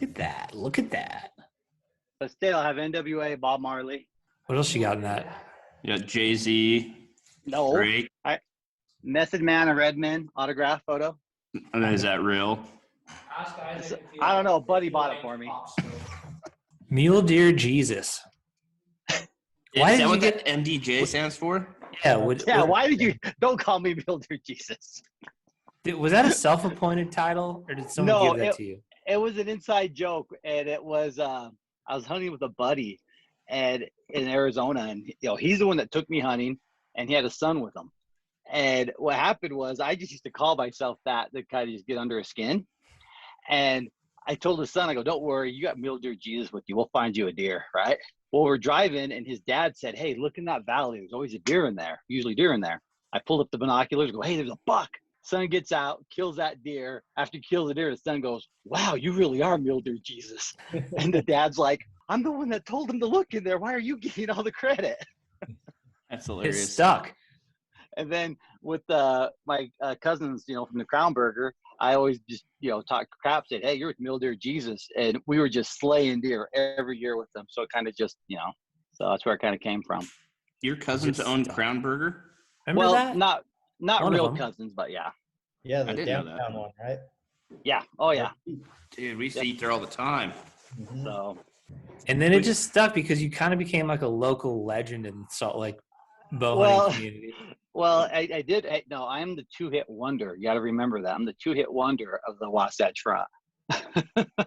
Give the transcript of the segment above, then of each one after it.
Look at that. Look at that. But still, I have NWA, Bob Marley. What else you got in that? You got Jay-Z. No. Drake. Method Man and Redman autograph photo. And is that real? I don't know. Buddy bought it for me. Mule Deer Jesus. Why is that what that MDJ stands for? Yeah. Why did you – don't call me Mule Deer Jesus. Was that a self-appointed title, or did someone give that to you? It was an inside joke, and it was I was hunting with a buddy and in Arizona, and he's the one that took me hunting, and he had a son with him. And what happened was I just used to call myself that to kind of just get under his skin. And I told his son, I go, don't worry, you got Mule Deer Jesus with you. We'll find you a deer, right? Well, we're driving, and his dad said, hey, look in that valley. There's always a deer in there, usually deer in there. I pulled up the binoculars, go, hey, there's a buck. Son gets out, kills that deer. After he kills the deer, the son goes, wow, you really are Mule Deer Jesus. And the dad's like, I'm the one that told him to look in there. Why are you getting all the credit? That's hilarious. It's stuck. And then with my cousins, from the Crown Burger, I always just, talk crap, said, hey, you're with Mule Deer Jesus. And we were just slaying deer every year with them. So it kind of just, so that's where it kind of came from. Your cousins own Crown Burger? Remember that? Not One real cousins, but yeah. Yeah, the downtown one, right? Yeah. Oh, yeah. Dude, we used to eat there all the time. Mm-hmm. So. And then it just stuck because you kind of became like a local legend in Salt Lake bowhunting community. Well, I did. I am the two-hit wonder. You got to remember that. I'm the two-hit wonder of the Wasatch Front.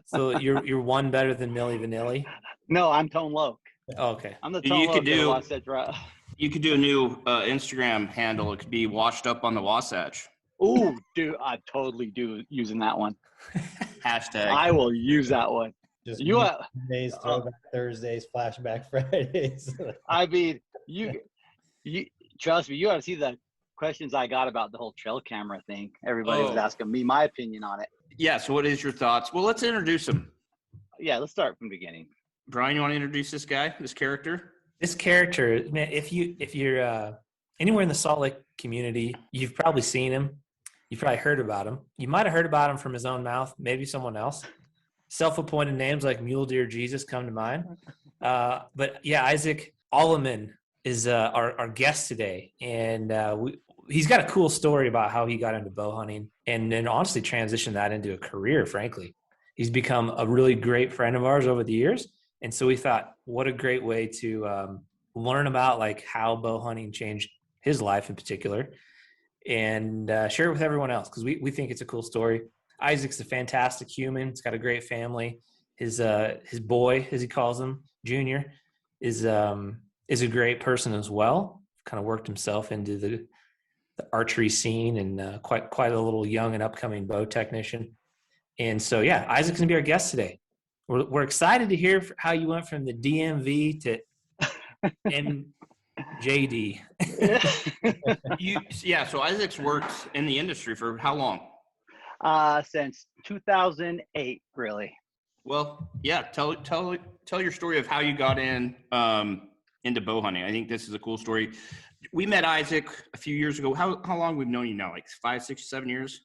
So you're one better than Milli Vanilli? No, I'm Tone Loc. Oh, okay. I'm the Tone Loc of the Wasatch Front. You could do a new Instagram handle. It could be Washed Up on the Wasatch. Ooh, dude, I totally do using that one. Hashtag. I will use that one. Just You Mondays, throwback Thursdays, flashback Fridays. I mean, you trust me, you got to see the questions I got about the whole trail camera thing. Everybody was asking me my opinion on it. Yeah, so what is your thoughts? Well, let's introduce him. Yeah, let's start from the beginning. Brian, you want to introduce this guy, this character? This character, man, if you're anywhere in the Salt Lake community, you've probably seen him. You've probably heard about him. You might have heard about him from his own mouth, maybe someone else. Self-appointed names like Mule Deer Jesus come to mind. But yeah, Isaac Aleman is our guest today. And he's got a cool story about how he got into bow hunting and then honestly transitioned that into a career, frankly. He's become a really great friend of ours over the years. And so we thought, what a great way to learn about like how bow hunting changed his life in particular and share it with everyone else because we think it's a cool story. Isaac's a fantastic human. He's got a great family. His boy, as he calls him, Junior, is a great person as well. Kind of worked himself into the archery scene and quite a little young and upcoming bow technician. And so, yeah, Isaac's going to be our guest today. We're excited to hear how you went from the DMV to MJD. So Isaac's worked in the industry for how long? Since 2008, really. Well, yeah. Tell your story of how you got into bow hunting. I think this is a cool story. We met Isaac a few years ago. How long we've known you now? Like 5, 6, 7 years?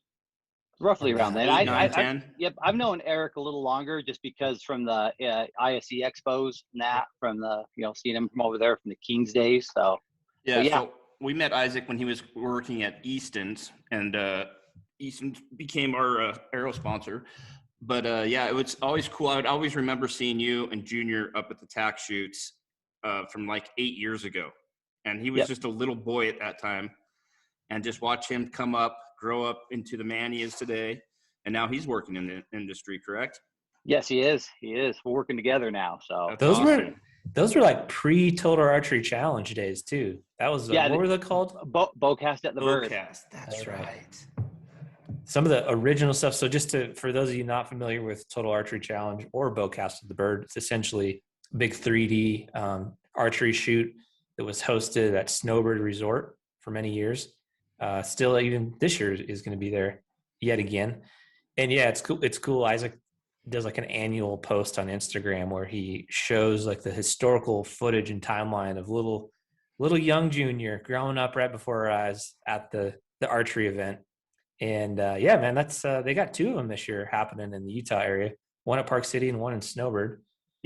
Roughly around that. 8, 9, 10? Yep. I've known Eric a little longer just because from the ISE expos and that, from the, seeing him from over there from the Kings days. So, So we met Isaac when he was working at Easton's, and Easton's became our arrow sponsor. But it was always cool. I would always remember seeing you and Junior up at the tack shoots from like 8 years ago. And he was just a little boy at that time. And just watch him come up, grow up into the man he is today. And now he's working in the industry, correct? Yes, he is. We're working together now. So Those were like pre-Total Archery Challenge days too. That was what were they called? Bowcast at the Bird. Bowcast. That's right. Some of the original stuff. So for those of you not familiar with Total Archery Challenge or Bowcast at the Bird, it's essentially a big 3D archery shoot that was hosted at Snowbird Resort for many years. Still, even this year is going to be there yet again. And yeah, it's cool. It's cool. Isaac does like an annual post on Instagram where he shows like the historical footage and timeline of little young Junior growing up right before our eyes at the archery event. And man, that's they got 2 of them this year happening in the Utah area. one at Park City and one in Snowbird,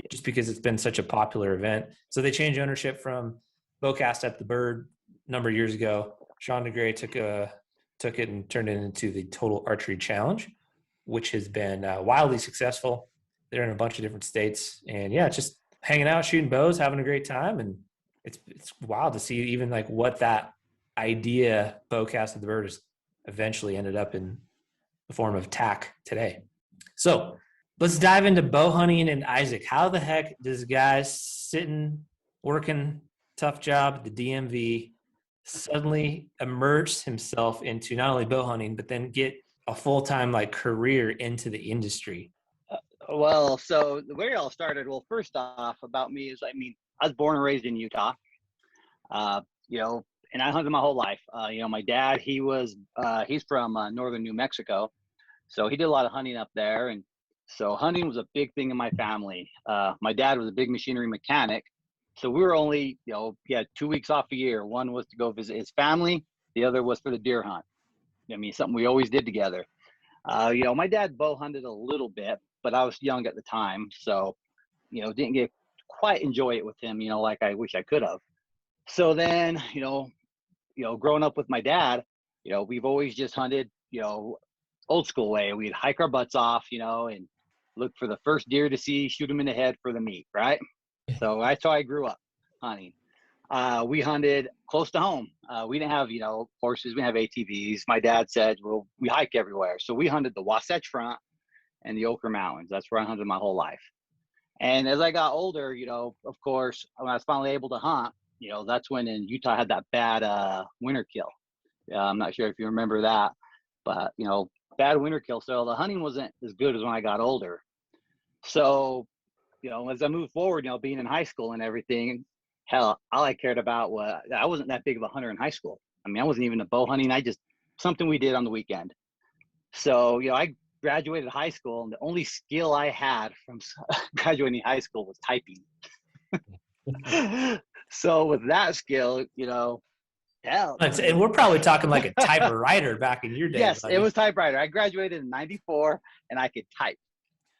just because it's been such a popular event. So they changed ownership from Bowcast at the Bird a number of years ago. Sean DeGray took it and turned it into the Total Archery Challenge, which has been wildly successful. They're in a bunch of different states, and yeah, just hanging out, shooting bows, having a great time, and it's wild to see even like what that idea Bowcast at the Bird has eventually ended up in the form of TAC today. So let's dive into bow hunting and Isaac. How the heck does a guy sitting, working, tough job at the DMV suddenly immerse himself into not only bow hunting, but then get a full-time like career into the industry? Well, so the way it all started, well, first off about me is, I mean, I was born and raised in Utah, you know, and I hunted my whole life. You know, my dad, he's from northern New Mexico. So he did a lot of hunting up there. And so hunting was a big thing in my family. My dad was a big machinery mechanic. So we were only, you know, he had 2 weeks off a year. One was to go visit his family. The other was for the deer hunt. I mean, something we always did together. You know, my dad bow hunted a little bit, but I was young at the time. So, you know, didn't get quite enjoy it with him, you know, like I wish I could have. So then, you know, growing up with my dad, you know, we've always just hunted, you know, old school way. We'd hike our butts off, you know, and look for the first deer to see, shoot him in the head for the meat, right? So that's how I grew up hunting. We hunted close to home. We didn't have, you know, horses. We didn't have ATVs. My dad said, well, we hike everywhere. So we hunted the Wasatch Front and the Ochre Mountains. That's where I hunted my whole life. And as I got older, you know, of course, when I was finally able to hunt, you know, that's when in Utah had that bad winter kill. I'm not sure if you remember that, but, you know, bad winter kill. So the hunting wasn't as good as when I got older. So, you know, as I moved forward, you know, being in high school and everything, hell, all I cared about was, I wasn't that big of a hunter in high school. I mean, I wasn't even a bow hunting. Something we did on the weekend. So, you know, I graduated high school, and the only skill I had from graduating high school was typing. So with that skill, you know, hell. And we're probably talking like a typewriter back in your day. Yes, buddy. it was typewriter. I graduated in '94, and I could type.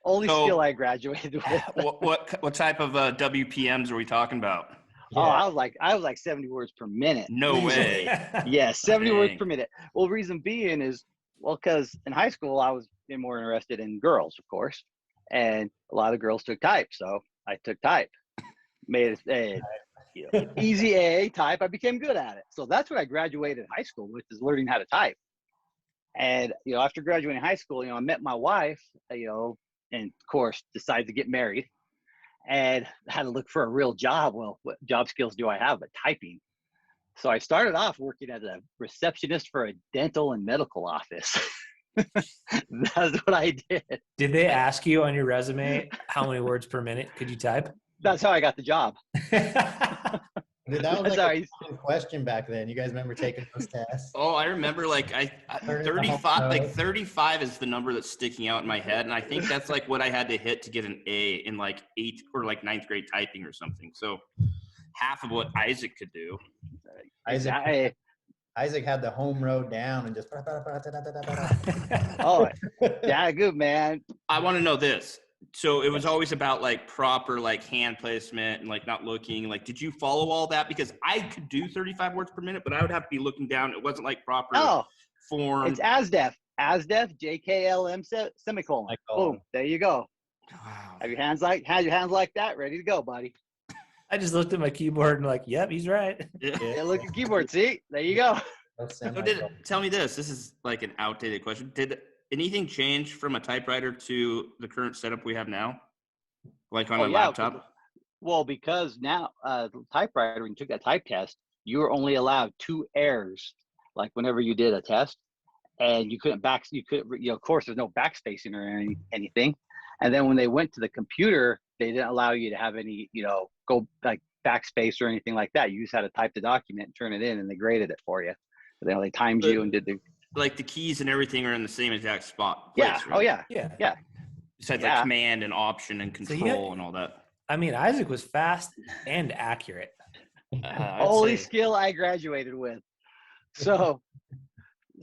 Only skill I graduated with. What type of WPMs are we talking about? Yeah. Oh, I was like 70 words per minute. No way. Yeah, 70 words per minute. Well, reason being is, well, because in high school I was more interested in girls, of course, and a lot of girls took type, so I took type. Made it easy A type. I became good at it, so that's what I graduated high school with, is learning how to type. And you know, after graduating high school, you know, I met my wife, you know, and of course decided to get married, and had to look for a real job. Well, what job skills do I have but typing? So I started off working as a receptionist for a dental and medical office. That's what I did. Did they ask you on your resume how many words per minute could you type? That's how I got the job. Dude, that was like a question back then. You guys remember taking those tests? Oh, I remember like 35, like 35 is the number that's sticking out in my head. And I think that's like what I had to hit to get an A in like 8th or like 9th grade typing or something. So half of what Isaac could do. Isaac had the home road down and just. Oh, yeah, good, man. I want to know this. So it was always about like proper like hand placement and like not looking. Like, did you follow all that? Because I could do 35 words per minute, but I would have to be looking down. It wasn't like proper form. It's ASDEF, JKLM semicolon. Boom, there you go. Wow. Have your hands like that, ready to go, buddy. I just looked at my keyboard and like, yep, he's right. Yeah, look at keyboard. See, there you go. So tell me this. This is like an outdated question. Did anything change from a typewriter to the current setup we have now? Like on a laptop? Well, because now the typewriter, when you took that type test, you were only allowed 2 errors, like whenever you did a test, and you couldn't of course, there's no backspacing or anything. And then when they went to the computer, they didn't allow you to have any, you know, go like backspace or anything like that. You just had to type the document and turn it in, and they graded it for you. So they timed you and did the. Like the keys and everything are in the same exact spot. Yeah. Right? Oh yeah. Yeah. Besides like command and option and control and all that. I mean, Isaac was fast and accurate. Only skill I graduated with. So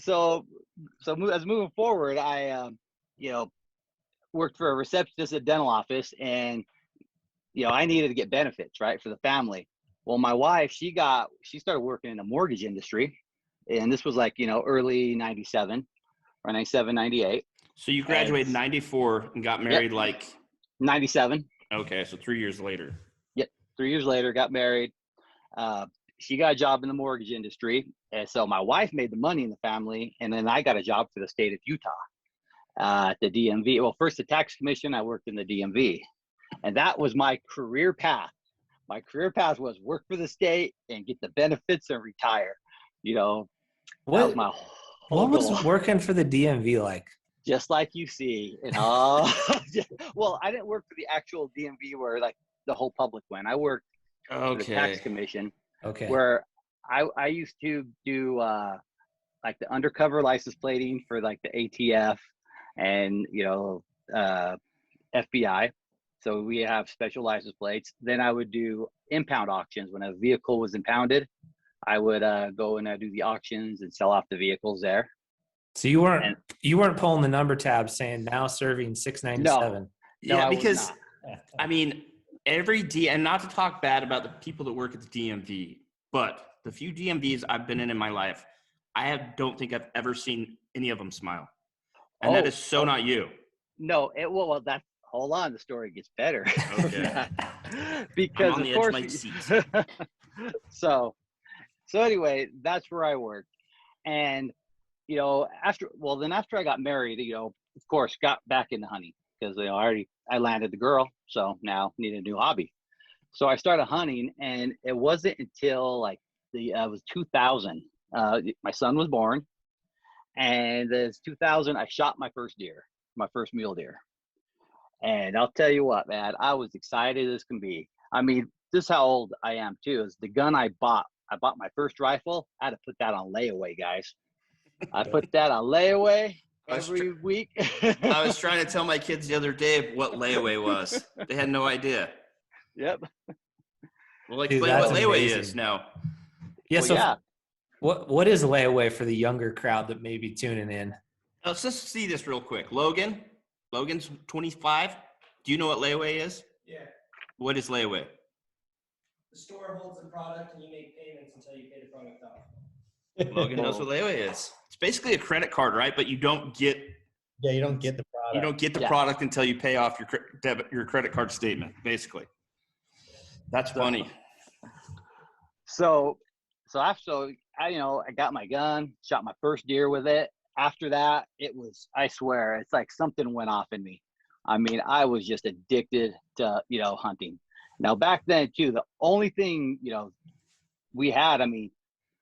as moving forward, I, you know, worked for a receptionist at a dental office, and I needed to get benefits, right, for the family. Well, my wife, she started working in the mortgage industry, and this was like, early 97 or 97, 98. So you graduated in 94 and got married 97. Okay, so 3 years later. Yep, 3 years later, got married. She got a job in the mortgage industry, and so my wife made the money in the family, and then I got a job for the state of Utah at the DMV. Well, first the tax commission, I worked in the DMV, and that was my career path. My career path was work for the state and get the benefits and retire. That was my whole What was goal. working for the DMV like? Just like you see, well, I didn't work for the actual DMV where like the whole public went. I worked for the tax commission. Okay. Where I used to do like the undercover license plating for like the ATF and FBI. So we have special license plates. Then I would do impound auctions. When a vehicle was impounded, I would go and do the auctions and sell off the vehicles there. So you weren't pulling the number tab saying now serving 697. Yeah, because I mean, and not to talk bad about the people that work at the DMV, but the few DMVs I've been in my life, don't think I've ever seen any of them smile. And that is so not you. No, hold on, the story gets better. Okay. Because I'm on the edge of my seat. So anyway, that's where I worked. And after I got married, of course, got back into hunting because I landed the girl, so now need a new hobby. So I started hunting, and it wasn't until like it was 2000. My son was born, and it's 2000. I shot my first deer, my first mule deer, and I'll tell you what, man, I was excited as can be. I mean, this is how old I am too. Is the gun I bought my first rifle. I had to put that on layaway, guys. I put that on layaway every week. I was trying to tell my kids the other day what layaway was. They had no idea. Yep. Well, explain what layaway is now. Yeah. What is layaway for the younger crowd that may be tuning in? Let's just see this real quick. Logan's 25. Do you know what layaway is? Yeah. What is layaway? The store holds the product and you make payments until you pay the product off. Logan knows what layaway is. It's basically a credit card, right? But you don't get. Yeah, you don't get the product. You don't get the product until you pay off your credit card statement. Basically, that's funny. So after I got my gun, shot my first deer with it. After that, I swear, it's like something went off in me. I mean, I was just addicted to hunting. Now back then too, the only thing we had, I mean,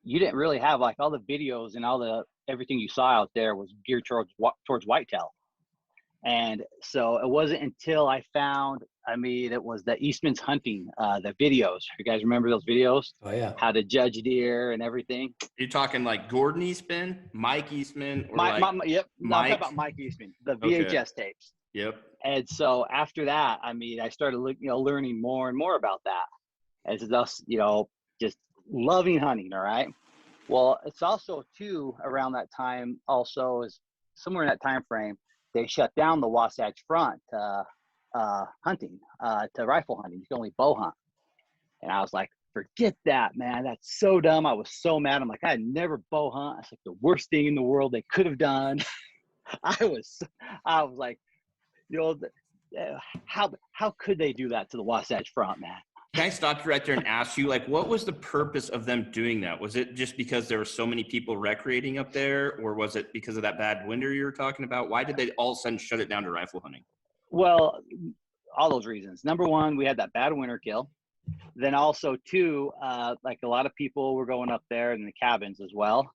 you didn't really have like all the videos and everything you saw out there was geared towards whitetail. And so it wasn't until I found, it was the Eastman's hunting, the videos. You guys remember those videos? Oh yeah. How to judge deer and everything. You're talking like Gordon Eastman, Mike Eastman, or Yep. Mike? I'm talking about Mike Eastman, the VHS tapes. Yep. And so after that, I started learning more and more about that. As thus, just loving hunting. All right. Well, it's also too around that time. Also, is somewhere in that time frame, they shut down the Wasatch Front hunting to rifle hunting. You can only bow hunt. And I was like, forget that, man. That's so dumb. I was so mad. I'm like, I had never bow hunt. It's like the worst thing in the world they could have done. I was like, how could they do that to the Wasatch Front, man? Can I stop you right there and ask you, like, what was the purpose of them doing that? Was it just because there were so many people recreating up there, or was it because of that bad winter you were talking about? Why did they all of a sudden shut it down to rifle hunting? Well, all those reasons. Number one, we had that bad winter kill. Then also two, like a lot of people were going up there in the cabins as well.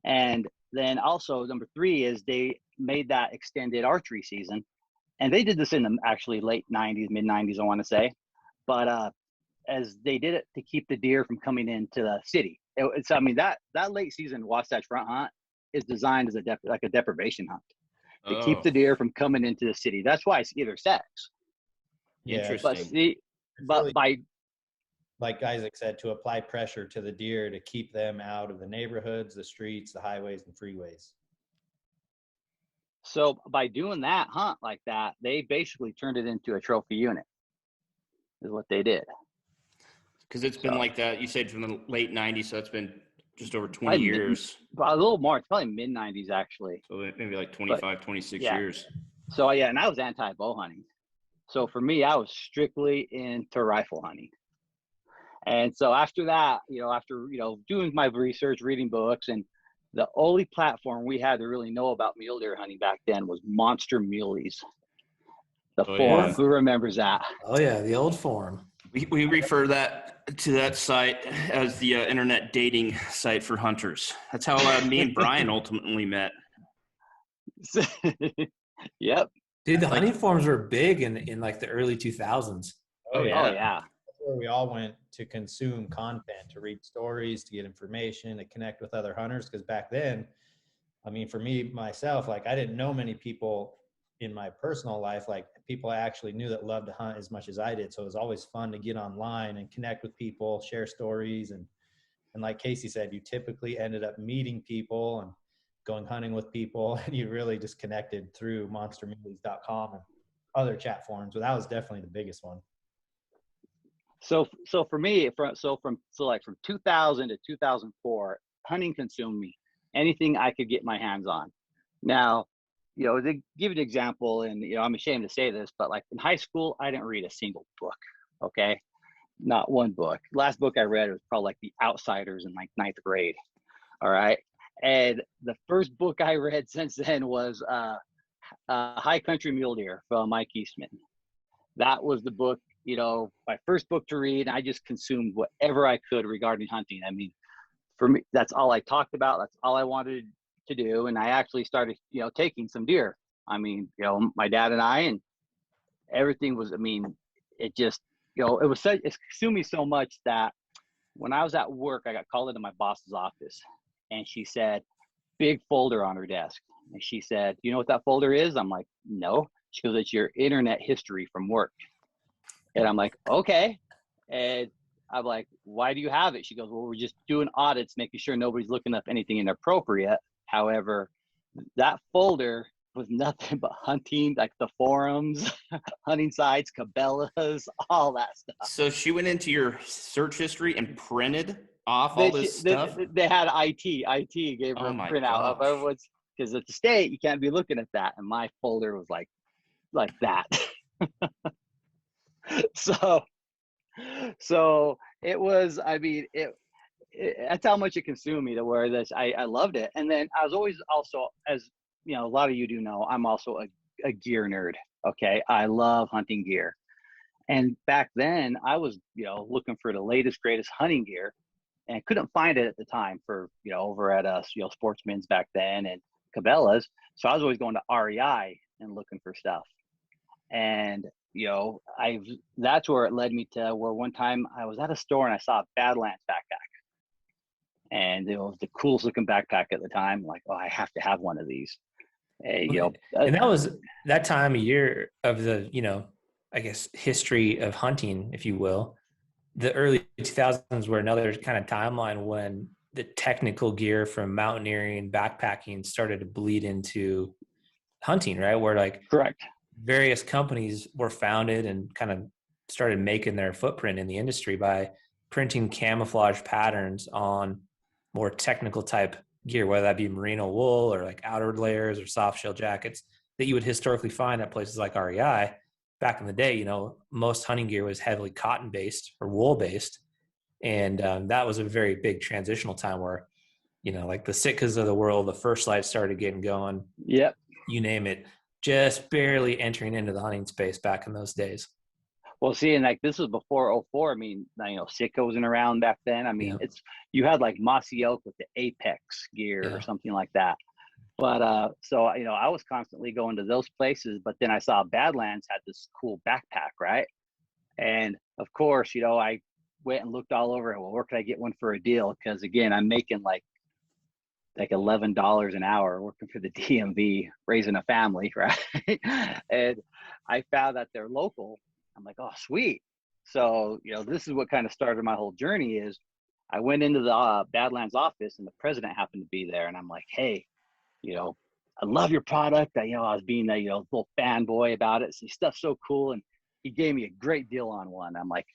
And then also number three is they made that extended archery season. And they did this in the actually late 90s, mid 90s, I want to say. But as they did it to keep the deer from coming into the city. That late season Wasatch Front hunt is designed as a deprivation hunt to keep the deer from coming into the city. That's why it's either sex. Yeah. Interesting. But like Isaac said, to apply pressure to the deer to keep them out of the neighborhoods, the streets, the highways, and freeways. So by doing that hunt like that, they basically turned it into a trophy unit, is what they did. Because it's been like that. You said from the late 90s, so it's been just over 20 Probably years. A little more. It's probably mid 90s actually. So maybe like 25, 26 yeah. years. So yeah, and I was anti bow hunting. So for me, I was strictly into rifle hunting. And so after that, after doing my research, reading books, and the only platform we had to really know about mule deer hunting back then was Monster Muleys. The forum. Yeah. Who remembers that? Oh yeah, the old forum. We refer to that site as the internet dating site for hunters. That's how me and Brian ultimately met. Yep. Dude, the hunting forums were big in like the early 2000s. Oh yeah. That's where we all went to consume content, to read stories, to get information, to connect with other hunters. Because back then, I mean, for me, myself, like I didn't know many people in my personal life, like people I actually knew that loved to hunt as much as I did. So it was always fun to get online and connect with people, share stories. And like Casey said, you typically ended up meeting people and going hunting with people, and you really just connected through monstermuleys.com and other chat forums. But that was definitely the biggest one. So for me, from 2000 to 2004, hunting consumed me. Anything I could get my hands on. Now, to give you an example, and I'm ashamed to say this, but like in high school, I didn't read a single book. Okay, not one book. Last book I read was probably like The Outsiders in like 9th grade. All right, and the first book I read since then was High Country Mule Deer from Mike Eastman. That was the book, my first book to read. I just consumed whatever I could regarding hunting. I mean, for me, that's all I talked about. That's all I wanted to do. And I actually started, taking some deer. I mean, my dad and I, and everything was, it just, it consumed me so much that when I was at work, I got called into my boss's office, and she said, big folder on her desk. And she said, you know what that folder is? I'm like, no. She goes, it's your internet history from work. And I'm like, okay. And I'm like, why do you have it? She goes, well, we're just doing audits, making sure nobody's looking up anything inappropriate. However, that folder was nothing but hunting, like the forums, hunting sites, Cabela's, all that stuff. So she went into your search history and printed off all this stuff? They had IT. IT gave her a printout of everyone's, because at the state, you can't be looking at that. And my folder was like that. So it was, that's how much it consumed me, to where I loved it. And then I was always also, as a lot of you do know, I'm also a gear nerd. Okay. I love hunting gear. And back then I was, looking for the latest, greatest hunting gear, and couldn't find it at the time for, over at Sportsman's back then and Cabela's. So I was always going to REI and looking for stuff. And that's where it led me to where one time I was at a store and I saw a Badlands backpack, and it was the coolest looking backpack at the time. Like, oh, I have to have one of these. And that was that time of year of the, I guess, history of hunting, if you will. The early 2000s were another kind of timeline when the technical gear from mountaineering, backpacking started to bleed into hunting, right? Where like correct. Various companies were founded and kind of started making their footprint in the industry by printing camouflage patterns on more technical type gear, whether that be merino wool or like outer layers or soft shell jackets that you would historically find at places like REI. Back in the day, most hunting gear was heavily cotton based or wool based. And that was a very big transitional time where, like the Sitkas of the world, the First Light started getting going. Yep. You name it. Just barely entering into the hunting space back in those days. Well, see, and like this was before 04. Sitka wasn't around back then. You had like Mossy Oak with the Apex gear or something like that. But so I was constantly going to those places. But then I saw Badlands had this cool backpack, right? And of course, I went and looked all over. Well, where could I get one for a deal? Because again, I'm making like $11 an hour working for the DMV, raising a family, right? And I found that they're local. I'm like, oh, sweet. So, this is what kind of started my whole journey. Is I went into the Badlands office, and the president happened to be there. And I'm like, hey, I love your product. I was being a, little fanboy about it. So your stuff's so cool. And he gave me a great deal on one. I'm like,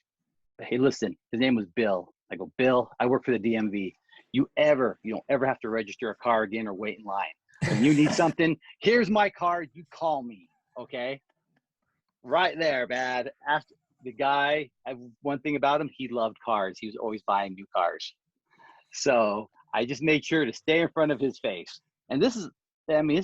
hey, listen, his name was Bill. I go, Bill, I work for the DMV. You don't ever have to register a car again or wait in line. When you need something, here's my card. You call me. Okay. Right there, man. After the guy, one thing about him, he loved cars. He was always buying new cars. So I just made sure to stay in front of his face. And this is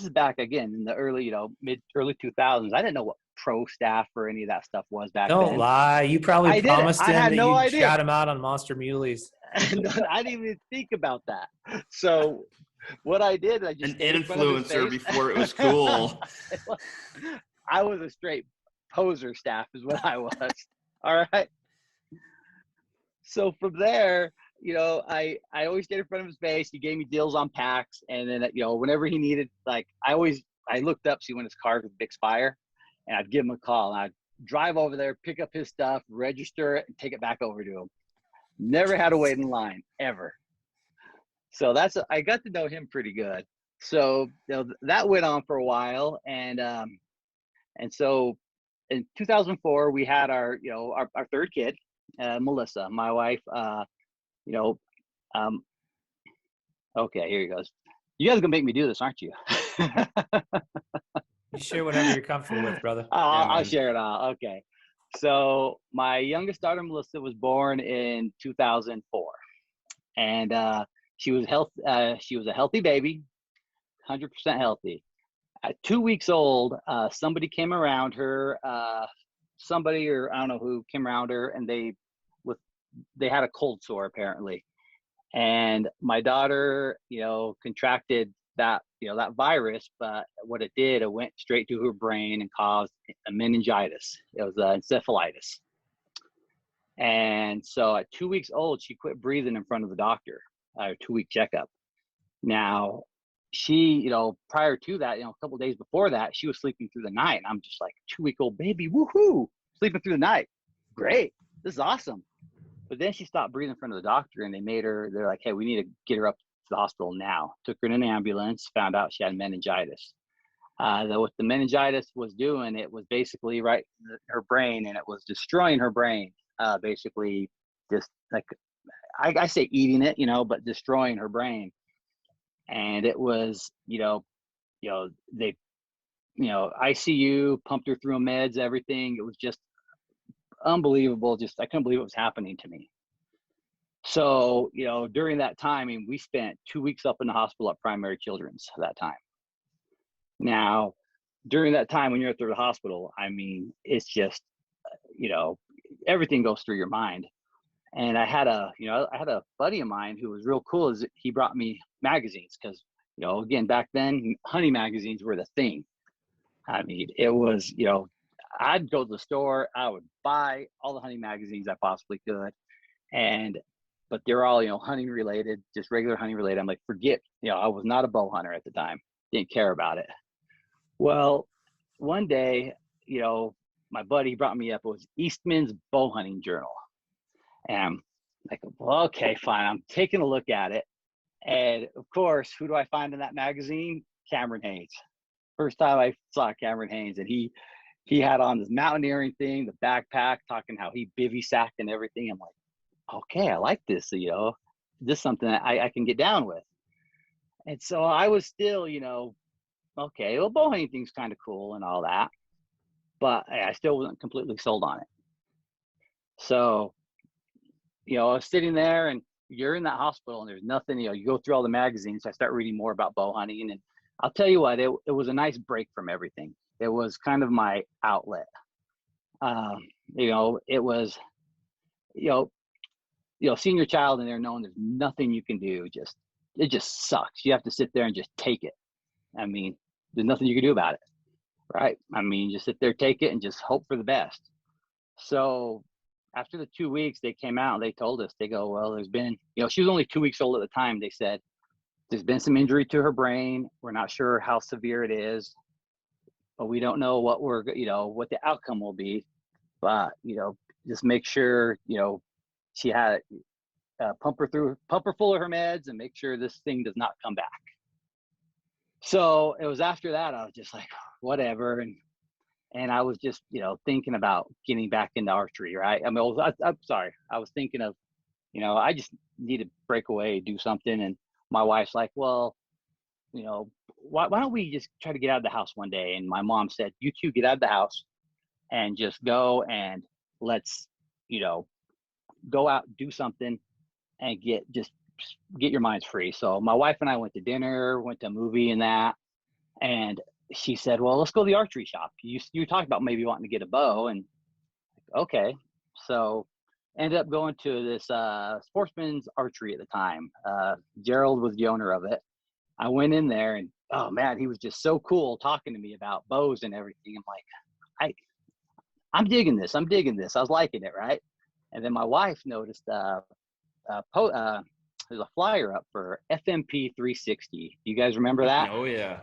back again in the early 2000s. I didn't know what pro staff or any of that stuff was back Don't then. lie. You probably promised him had that no you'd idea. shout him out on Monster Muleys. I didn't even think about that. So what I did, I just an influencer before it was cool. I was a straight poser staff is what I was. All right. So from there, I always stayed in front of his face. He gave me deals on packs. And then, whenever he needed, like I looked up, see when his card would expire, and I'd give him a call. And I'd drive over there, pick up his stuff, register it, and take it back over to him. Never had to wait in line ever. So I got to know him pretty good. So that went on for a while, and so in 2004 we had our third kid, Melissa, my wife. Okay, here he goes. You guys are gonna make me do this, aren't you? You share whatever you're comfortable with, brother. I'll share it all. Okay. So my youngest daughter, Melissa, was born in 2004, and she was a healthy baby, 100% healthy. At 2 weeks old, somebody came around her, somebody or I don't know who came around her, and they had a cold sore apparently. And my daughter, contracted that virus, but what it did, it went straight to her brain and caused a meningitis. It was encephalitis. And so at 2 weeks old, she quit breathing in front of the doctor, a 2-week checkup. Now, she, prior to that, a couple of days before that, she was sleeping through the night. And I'm just like, 2-week-old baby, woohoo, sleeping through the night. Great. This is awesome. But then she stopped breathing in front of the doctor, and they're like, hey, we need to get her up to the hospital now. Took her in an ambulance, found out she had meningitis. What the meningitis was doing, it was basically her brain, and it was destroying her brain. Basically just like, I say eating it, but destroying her brain. And it was, they, ICU, pumped her through meds, everything. It was just unbelievable. I couldn't believe what was happening to me. So, during that time, we spent 2 weeks up in the hospital at Primary Children's at that time. Now, during that time when you're at the hospital, it's just, everything goes through your mind. And I had a buddy of mine who was real cool. Is he brought me magazines because, again, back then, hunting magazines were the thing. It was, I'd go to the store, I would buy all the hunting magazines I possibly could. But they're all, hunting related, just regular hunting related. I'm like, forget, I was not a bow hunter at the time. Didn't care about it. Well, one day, my buddy brought me up. It was Eastman's Bow Hunting Journal. And I'm like, well, okay, fine. I'm taking a look at it. And of course, who do I find in that magazine? Cameron Haynes. First time I saw Cameron Haynes, and he had on this mountaineering thing, the backpack, talking how he bivy sacked and everything. I'm like, okay, I like this, this is something that I can get down with. And so I was still, okay, well, bow hunting thing's kind of cool and all that, but I still wasn't completely sold on it. So, I was sitting there, and you're in that hospital, and there's nothing, you go through all the magazines. I start reading more about bow hunting, and I'll tell you what, it was a nice break from everything. It was kind of my outlet. It was, seeing your child in there, knowing there's nothing you can do, it just sucks. You have to sit there and just take it. There's nothing you can do about it, right? Just sit there, take it, and just hope for the best. So after the 2 weeks, they came out and they told us, they go, well, there's been, she was only 2 weeks old at the time. They said, there's been some injury to her brain. We're not sure how severe it is, but we don't know what what the outcome will be. But, just make sure, she had pump her full of her meds and make sure this thing does not come back. So it was after that, I was just like, whatever. And I was just, thinking about getting back into archery, right? I mean, I'm sorry. I was thinking of, I just need to break away, do something. And my wife's like, well, why don't we just try to get out of the house one day? And my mom said, you two get out of the house and just go and let's, go out, do something and get your minds free. So my wife and I went to dinner, went to a movie and that. And she said, well, let's go to the archery shop. You talked about maybe wanting to get a bow. And okay. So ended up going to this Sportsman's Archery at the time. Gerald was the owner of it. I went in there and, oh man, he was just so cool talking to me about bows and everything. I'm like, I'm digging this. I was liking it, right? And then my wife noticed there's a flyer up for FMP 360. You guys remember that? Oh yeah.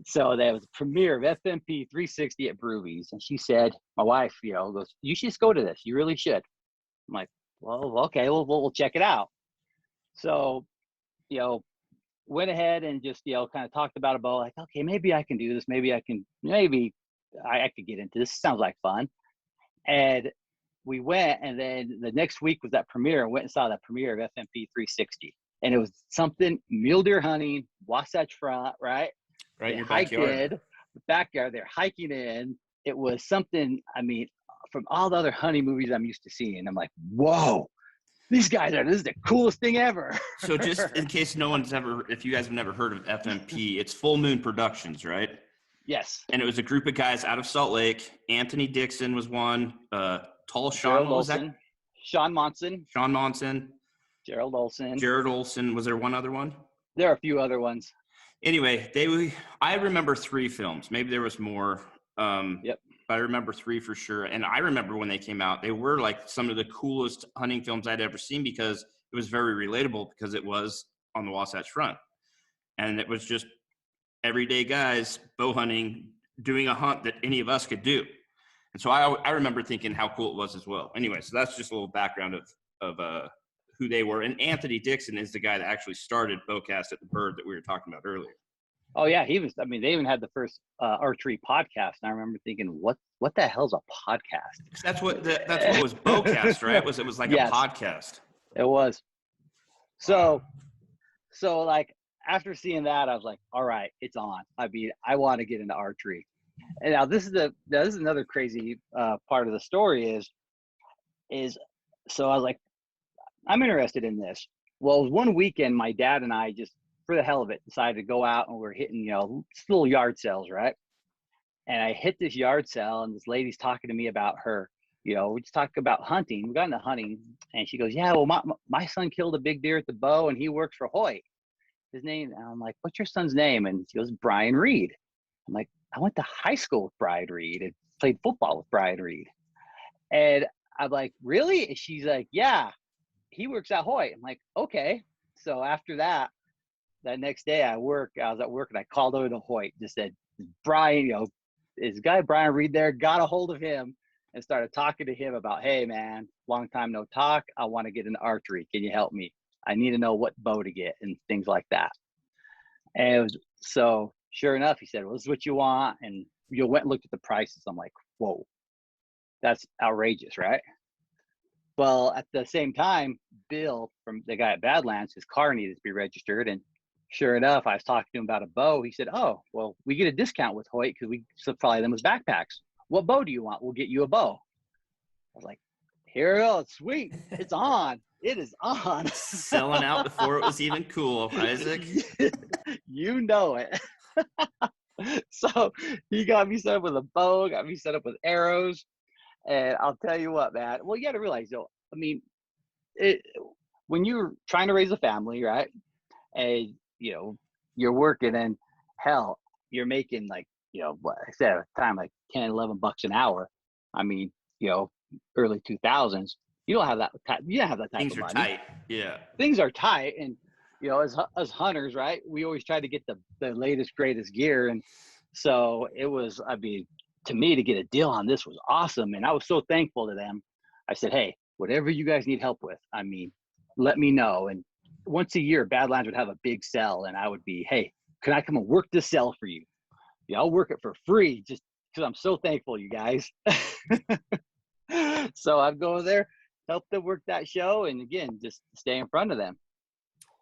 So there was a premiere of FMP 360 at Broovies, and she said, my wife, goes, you should just go to this. You really should. I'm like, well, okay, we'll check it out. So, went ahead and just, kind of talked about a bow. Like, okay, maybe I can do this. Maybe I could get into this. Sounds like fun. And we went, and then the next week was that premiere. I went and saw that premiere of FMP 360, and it was something mule deer hunting, Wasatch Front, right? Right in your backyard. They're hiking in. It was something, I mean, from all the other hunting movies I'm used to seeing. I'm like, whoa, this is the coolest thing ever. So just in case if you guys have never heard of FMP, it's Full Moon Productions, right? Yes. And it was a group of guys out of Salt Lake. Anthony Dixon was one. Tall Sean, what was that? Sean Monson. Gerald Olson. Was there one other one? There are a few other ones. Anyway, I remember 3 films. Maybe there was more. Yep. But I remember 3 for sure. And I remember when they came out, they were like some of the coolest hunting films I'd ever seen because it was very relatable because it was on the Wasatch Front. And it was just everyday guys bow hunting, doing a hunt that any of us could do. And so I remember thinking how cool it was as well. Anyway, so that's just a little background of who they were. And Anthony Dixon is the guy that actually started Bowcast at the Bird that we were talking about earlier. Oh yeah, they even had the first archery podcast. And I remember thinking, what the hell's a podcast? That's what was Bowcast, right? It was like yes, a podcast. It was. So like after seeing that, I was like, all right, it's on. I mean, I want to get into archery. And now this is another crazy part of the story is so I was like, I'm interested in this. Well, it was one weekend, my dad and I just, for the hell of it, decided to go out and we're hitting, little yard sales, right? And I hit this yard sale and this lady's talking to me about her, we just talked about hunting. We got into hunting and she goes, yeah, well, my son killed a big deer at the bow and he works for Hoyt. His name, and I'm like, what's your son's name? And she goes, Brian Reed. I'm like, I went to high school with Brian Reed and played football with Brian Reed. And I'm like, really? And she's like, yeah, he works at Hoyt. I'm like, okay. So after that next day I was at work and I called over to Hoyt, just said, Brian, is guy Brian Reed there? Got a hold of him and started talking to him about, hey man, long time no talk. I want to get into archery. Can you help me? I need to know what bow to get and things like that. And it was, so sure enough, he said, well, this is what you want. And you went and looked at the prices. I'm like, whoa, that's outrageous, right? Well, at the same time, Bill, from the guy at Badlands, his car needed to be registered. And sure enough, I was talking to him about a bow. He said, oh, well, we get a discount with Hoyt because we supply them with backpacks. What bow do you want? We'll get you a bow. I was like, here we go. Sweet. It's on. It is on. Selling out before it was even cool, Isaac. You know it. So he got me set up with a bow, got me set up with arrows. And I'll tell you what, man. Well, you got to realize, though, I mean, when you're trying to raise a family, right? And, you're working and hell, you're making like, what I said at the time, like 10, $11 an hour. I mean, early 2000s. You don't have that. You don't have that type of money. Things are tight. Yeah. Things are tight. And, as hunters, right, we always try to get the latest, greatest gear. And so it was, I mean, to me, to get a deal on this was awesome. And I was so thankful to them. I said, hey, whatever you guys need help with, I mean, let me know. And once a year, Badlands would have a big sell and I would be, hey, can I come and work this cell for you? Yeah, I'll work it for free just because I'm so thankful, you guys. So I'd go there, help them work that show, and again, just stay in front of them.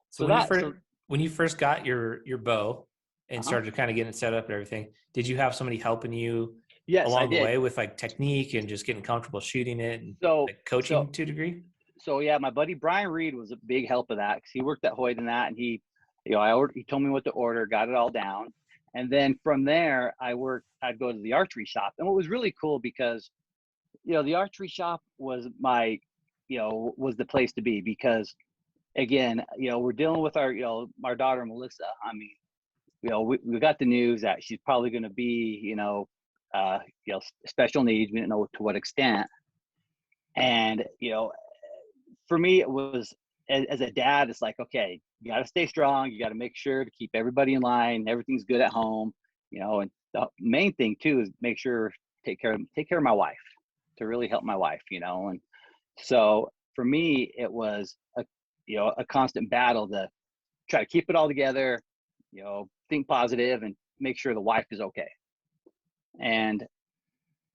So when you first got your bow and started kind of getting it set up and everything, did you have somebody helping you along the way with like technique and just getting comfortable shooting it and like coaching to a degree? So yeah, my buddy Brian Reed was a big help of that because he worked at Hoyt and that, and he told me what to order, got it all down. And then from there, I'd go to the archery shop. And what was really cool because, the archery shop was was the place to be because, again, we're dealing with our daughter, Melissa. I mean, we got the news that she's probably going to be, special needs. We didn't know to what extent. And, for me, it was, as a dad, it's like, okay, you got to stay strong. You got to make sure to keep everybody in line. Everything's good at home, and the main thing too is make sure, take care of my wife, to really help my wife, and so for me, it was a constant battle to try to keep it all together, think positive and make sure the wife is okay. And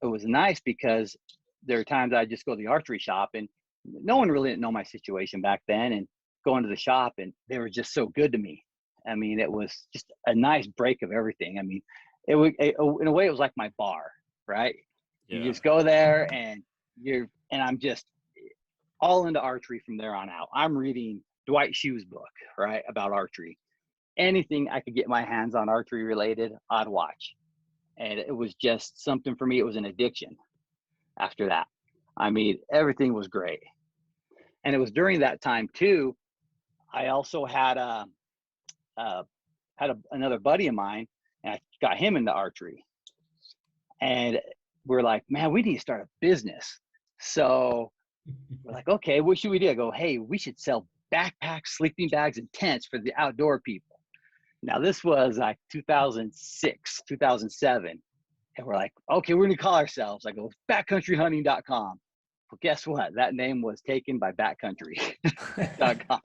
it was nice because there are times I just go to the archery shop and no one really didn't know my situation back then, and go into the shop and they were just so good to me. I mean, it was just a nice break of everything. I mean, in a way, it was like my bar, right? Yeah. You just go there and I'm just all into archery from there on out. I'm reading Dwight Schu's book, right, about archery. Anything I could get my hands on archery related, I'd watch. And it was just something for me. It was an addiction after that. I mean, everything was great. And it was during that time too, I also had another buddy of mine, and I got him into archery. And we're like, man, we need to start a business. So we're like, okay, what should we do? I go, hey, we should sell backpacks, sleeping bags, and tents for the outdoor people. Now this was like 2006, 2007. And we're like, okay, we're going to call ourselves. I go, backcountryhunting.com. Well, guess what? That name was taken by backcountry.com.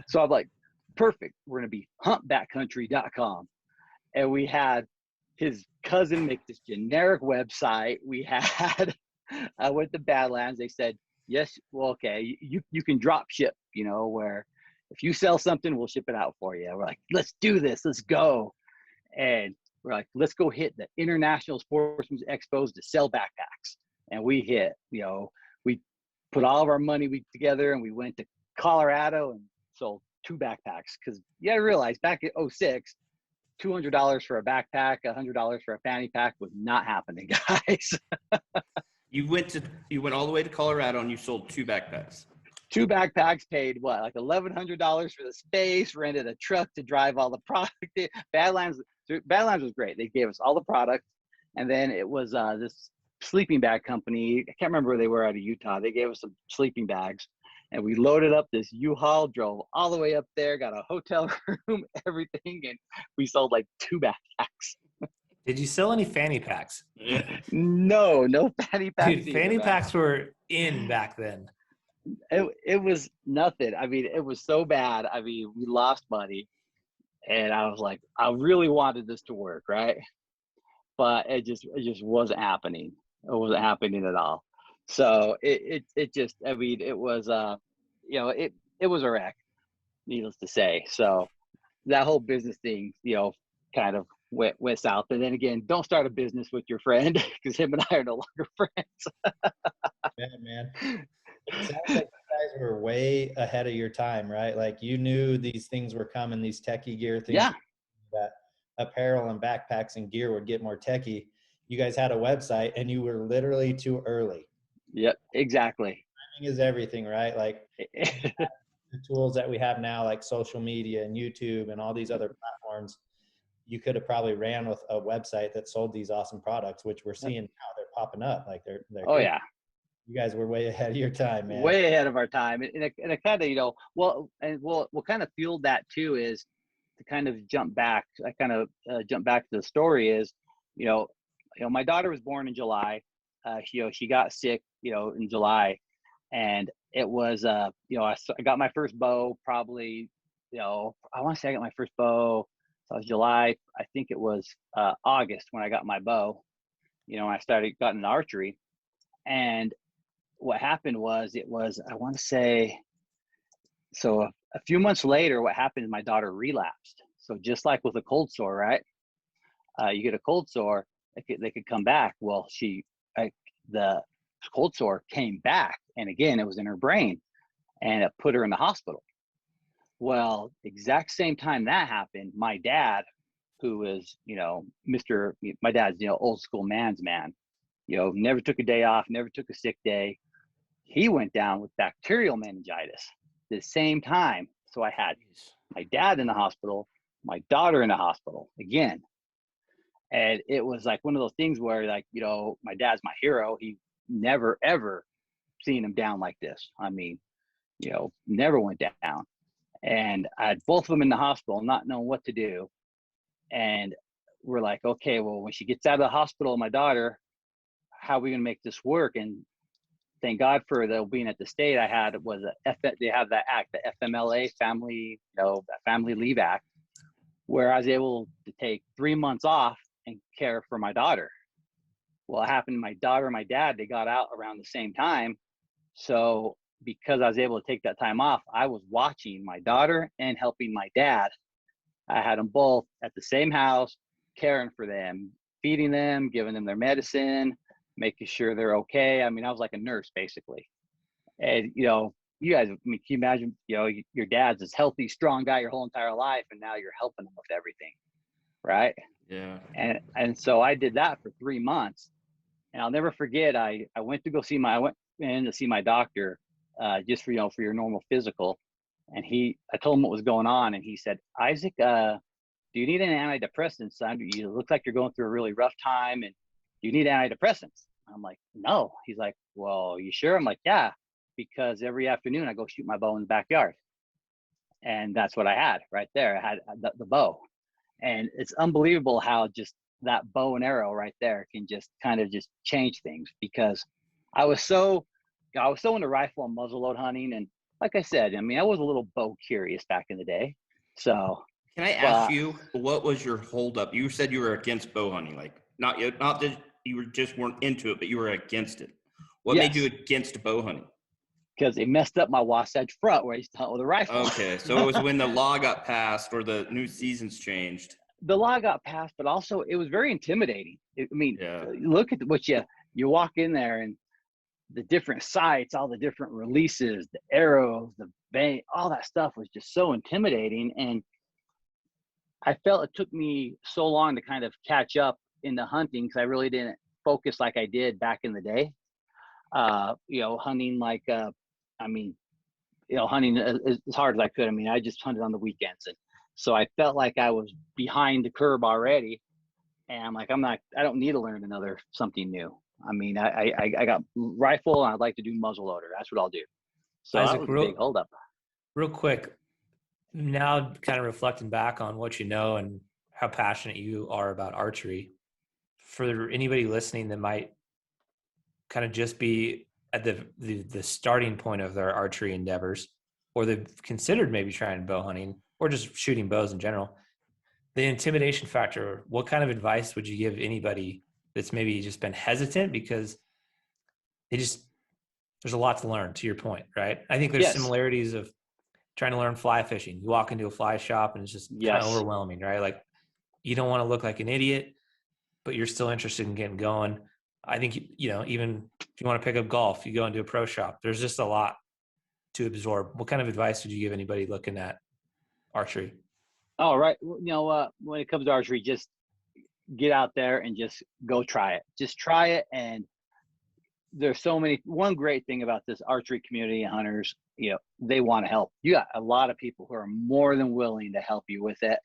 So I'm like, perfect. We're going to be huntbackcountry.com. And we had his cousin make this generic website. We had, I went to Badlands. They said, yes, well, okay, you can drop ship, where if you sell something, we'll ship it out for you. We're like, let's do this. Let's go. And we're like, let's go hit the International Sportsman's Expos to sell backpacks. And we hit, we put all of our money together and we went to Colorado and sold 2 backpacks. Because you got to realize back in 2006, $200 for a backpack, $100 for a fanny pack was not happening, guys. You went all the way to Colorado and you sold 2 backpacks. 2 backpacks, paid what, like $1,100 for the space, rented a truck to drive all the product. Badlands was great. They gave us all the product. And then it was this sleeping bag company. I can't remember where they were, out of Utah. They gave us some sleeping bags. And we loaded up this U-Haul, drove all the way up there, got a hotel room, everything. And we sold like 2 backpacks. Did you sell any fanny packs? No fanny packs. Dude, fanny packs were in back then. It was nothing. I mean, it was so bad. I mean, we lost money, and I was like, I really wanted this to work, right? But it just wasn't happening. It wasn't happening at all. So it just, I mean, it was it was a wreck, needless to say. So that whole business thing, kind of went south. And then again, don't start a business with your friend, because him and I are no longer friends. Yeah, man. It sounds like you guys were way ahead of your time, right? Like you knew these things were coming, these techie gear things. Yeah. That apparel and backpacks and gear would get more techie. You guys had a website and you were literally too early. Yep, exactly. Timing is everything, right? Like the tools that we have now, like social media and YouTube and all these other platforms, you could have probably ran with a website that sold these awesome products, which we're seeing now. They're popping up. Like they're oh, good. Yeah. You guys were way ahead of your time, man. Way ahead of our time. And it kind of, what kind of fueled that too is to kind of jump back. I kind of jump back to the story is, my daughter was born in July. She got sick, in July, and it was, I got my first bow probably, I want to say I got my first bow So it was July, I think it was August when I got my bow, you know, I got into archery. And what happened was, I want to say, so a few months later, what happened is my daughter relapsed. So just like with a cold sore, right? You get a cold sore, they could come back. Well, the cold sore came back. And again, it was in her brain, and it put her in the hospital. Well, exact same time that happened, my dad, who is, you know, my dad's, you know, old school man's man, you know, never took a day off, never took a sick day. He went down with bacterial meningitis at the same time. So I had my dad in the hospital, my daughter in the hospital again. And it was like one of those things where, like, you know, my dad's my hero. He never, ever seen him down like this. I mean, you know, never went down. And I had both of them in the hospital, not knowing what to do. And we're like, okay, well, when she gets out of the hospital, my daughter, how are we going to make this work? And thank God for being at the state. They have that act, the FMLA, Family Leave Act, where I was able to take 3 months off and care for my daughter. Well, it happened to my daughter and my dad, they got out around the same time. So because I was able to take that time off, I was watching my daughter and helping my dad. I had them both at the same house, caring for them, feeding them, giving them their medicine, making sure they're okay. I mean, I was like a nurse basically. And, you know, you guys, I mean, can you imagine, you know, your dad's this healthy, strong guy your whole entire life, and now you're helping him with everything, right? Yeah. And so I did that for 3 months, and I'll never forget. I went in to see my doctor, just for, you know, for your normal physical, and I told him what was going on, and he said, Isaac, do you need any antidepressants? It looks like you're going through a really rough time, and do you need antidepressants? I'm like, no. He's like, well, you sure? I'm like, yeah, because every afternoon I go shoot my bow in the backyard. And that's what I had right there. I had the bow. And it's unbelievable how just that bow and arrow right there can just kind of just change things, because I was so into rifle and muzzleload hunting. And like I said, I mean, I was a little bow curious back in the day. So can I ask you, what was your holdup? You said you were against bow hunting, like not that you just weren't into it, but you were against it. What made you against bow hunting? Because they messed up my Wasatch Front where I used to hunt with a rifle. Okay, so it was when the law got passed or the new seasons changed. The law got passed, but also it was very intimidating. Look at what you walk in there, and the different sights, all the different releases, the arrows, the bang, all that stuff was just so intimidating. And I felt it took me so long to kind of catch up in the hunting, because I really didn't focus like I did back in the day. You know, hunting like, hunting as hard as I could. I mean, I just hunted on the weekends. And so I felt like I was behind the curve already. And I'm like, I don't need to learn something new. I mean, I got rifle, and I'd like to do muzzleloader. That's what I'll do. So Isaac, that was a big holdup. Real quick, now kind of reflecting back on what you know and how passionate you are about archery, for anybody listening that might kind of just be at the starting point of their archery endeavors, or they've considered maybe trying bow hunting or just shooting bows in general, the intimidation factor, what kind of advice would you give anybody that's maybe just been hesitant because there's a lot to learn, to your point, right? I think there's similarities of trying to learn fly fishing. You walk into a fly shop and it's just kind of overwhelming, right? Like, you don't want to look like an idiot, but you're still interested in getting going. I think, you know, even if you want to pick up golf, you go into a pro shop, there's just a lot to absorb. What kind of advice would you give anybody looking at archery? Oh, right. You know, when it comes to archery, just get out there and just go try it. Just try it. And there's one great thing about this archery community and hunters, you know, they want to help. You got a lot of people who are more than willing to help you with it.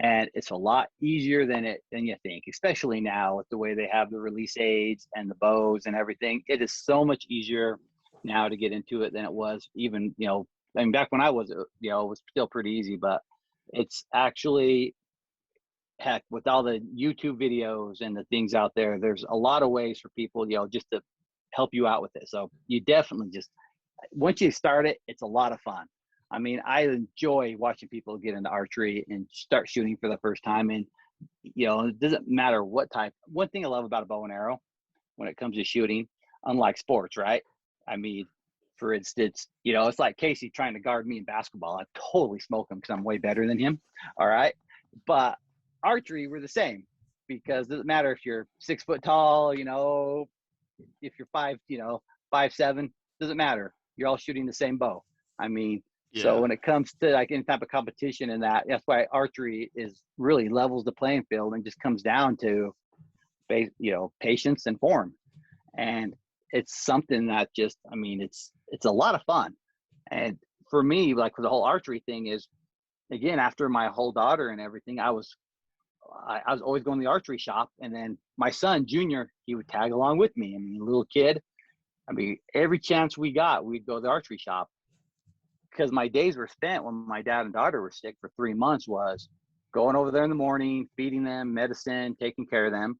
And it's a lot easier than you think, especially now with the way they have the release aids and the bows and everything. It is so much easier now to get into it than it was even, you know, I mean, back when I was, you know, it was still pretty easy, but it's actually, heck, with all the YouTube videos and the things out there, there's a lot of ways for people, you know, just to help you out with it. So you definitely once you start it, it's a lot of fun. I mean, I enjoy watching people get into archery and start shooting for the first time. And, it doesn't matter what type. One thing I love about a bow and arrow when it comes to shooting, unlike sports, right? I mean, for instance, it's like Casey trying to guard me in basketball. I totally smoke him because I'm way better than him. All right. But archery, we're the same, because it doesn't matter if you're 6 foot tall, if you're 5'7", doesn't matter. You're all shooting the same bow. I mean, so when it comes to like any type of competition and that's why archery is really levels the playing field and just comes down to, patience and form. And it's something that just, I mean, it's a lot of fun. And for me, like for the whole archery thing is, again, after my whole daughter and everything, I was always going to the archery shop. And then my son, Junior, he would tag along with me. I mean, a little kid. I mean, every chance we got, we'd go to the archery shop, because my days were spent when my dad and daughter were sick for 3 months was going over there in the morning, feeding them medicine, taking care of them.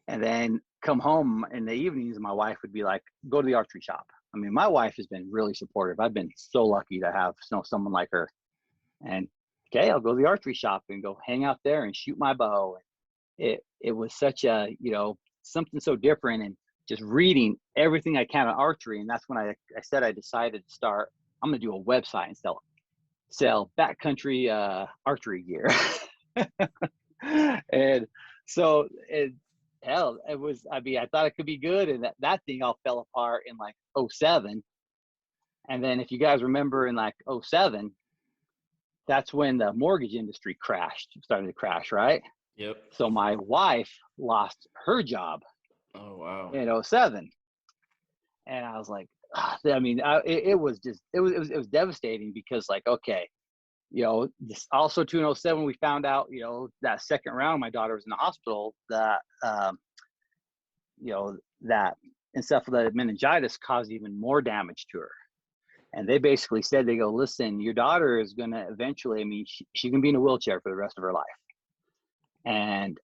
And then come home in the evenings, my wife would be like, go to the archery shop. I mean, my wife has been really supportive. I've been so lucky to have someone like her. And okay, I'll go to the archery shop and go hang out there and shoot my bow. It was such a, something so different, and just reading everything I can on archery. And that's when I said I decided to start, I'm going to do a website and sell backcountry archery gear. And so hell, it was, I mean, I thought it could be good. And that thing all fell apart in like 2007. And then if you guys remember in like 2007, that's when the mortgage industry started to crash, right? Yep. So my wife lost her job. Oh, wow. In 2007. And I was like, I mean, it was devastating, because like, okay, this also too in 2007, we found out, that second round, my daughter was in the hospital, that, that encephalitis meningitis caused even more damage to her. And they basically said, they go, listen, your daughter is going to eventually, I mean, she can be in a wheelchair for the rest of her life. And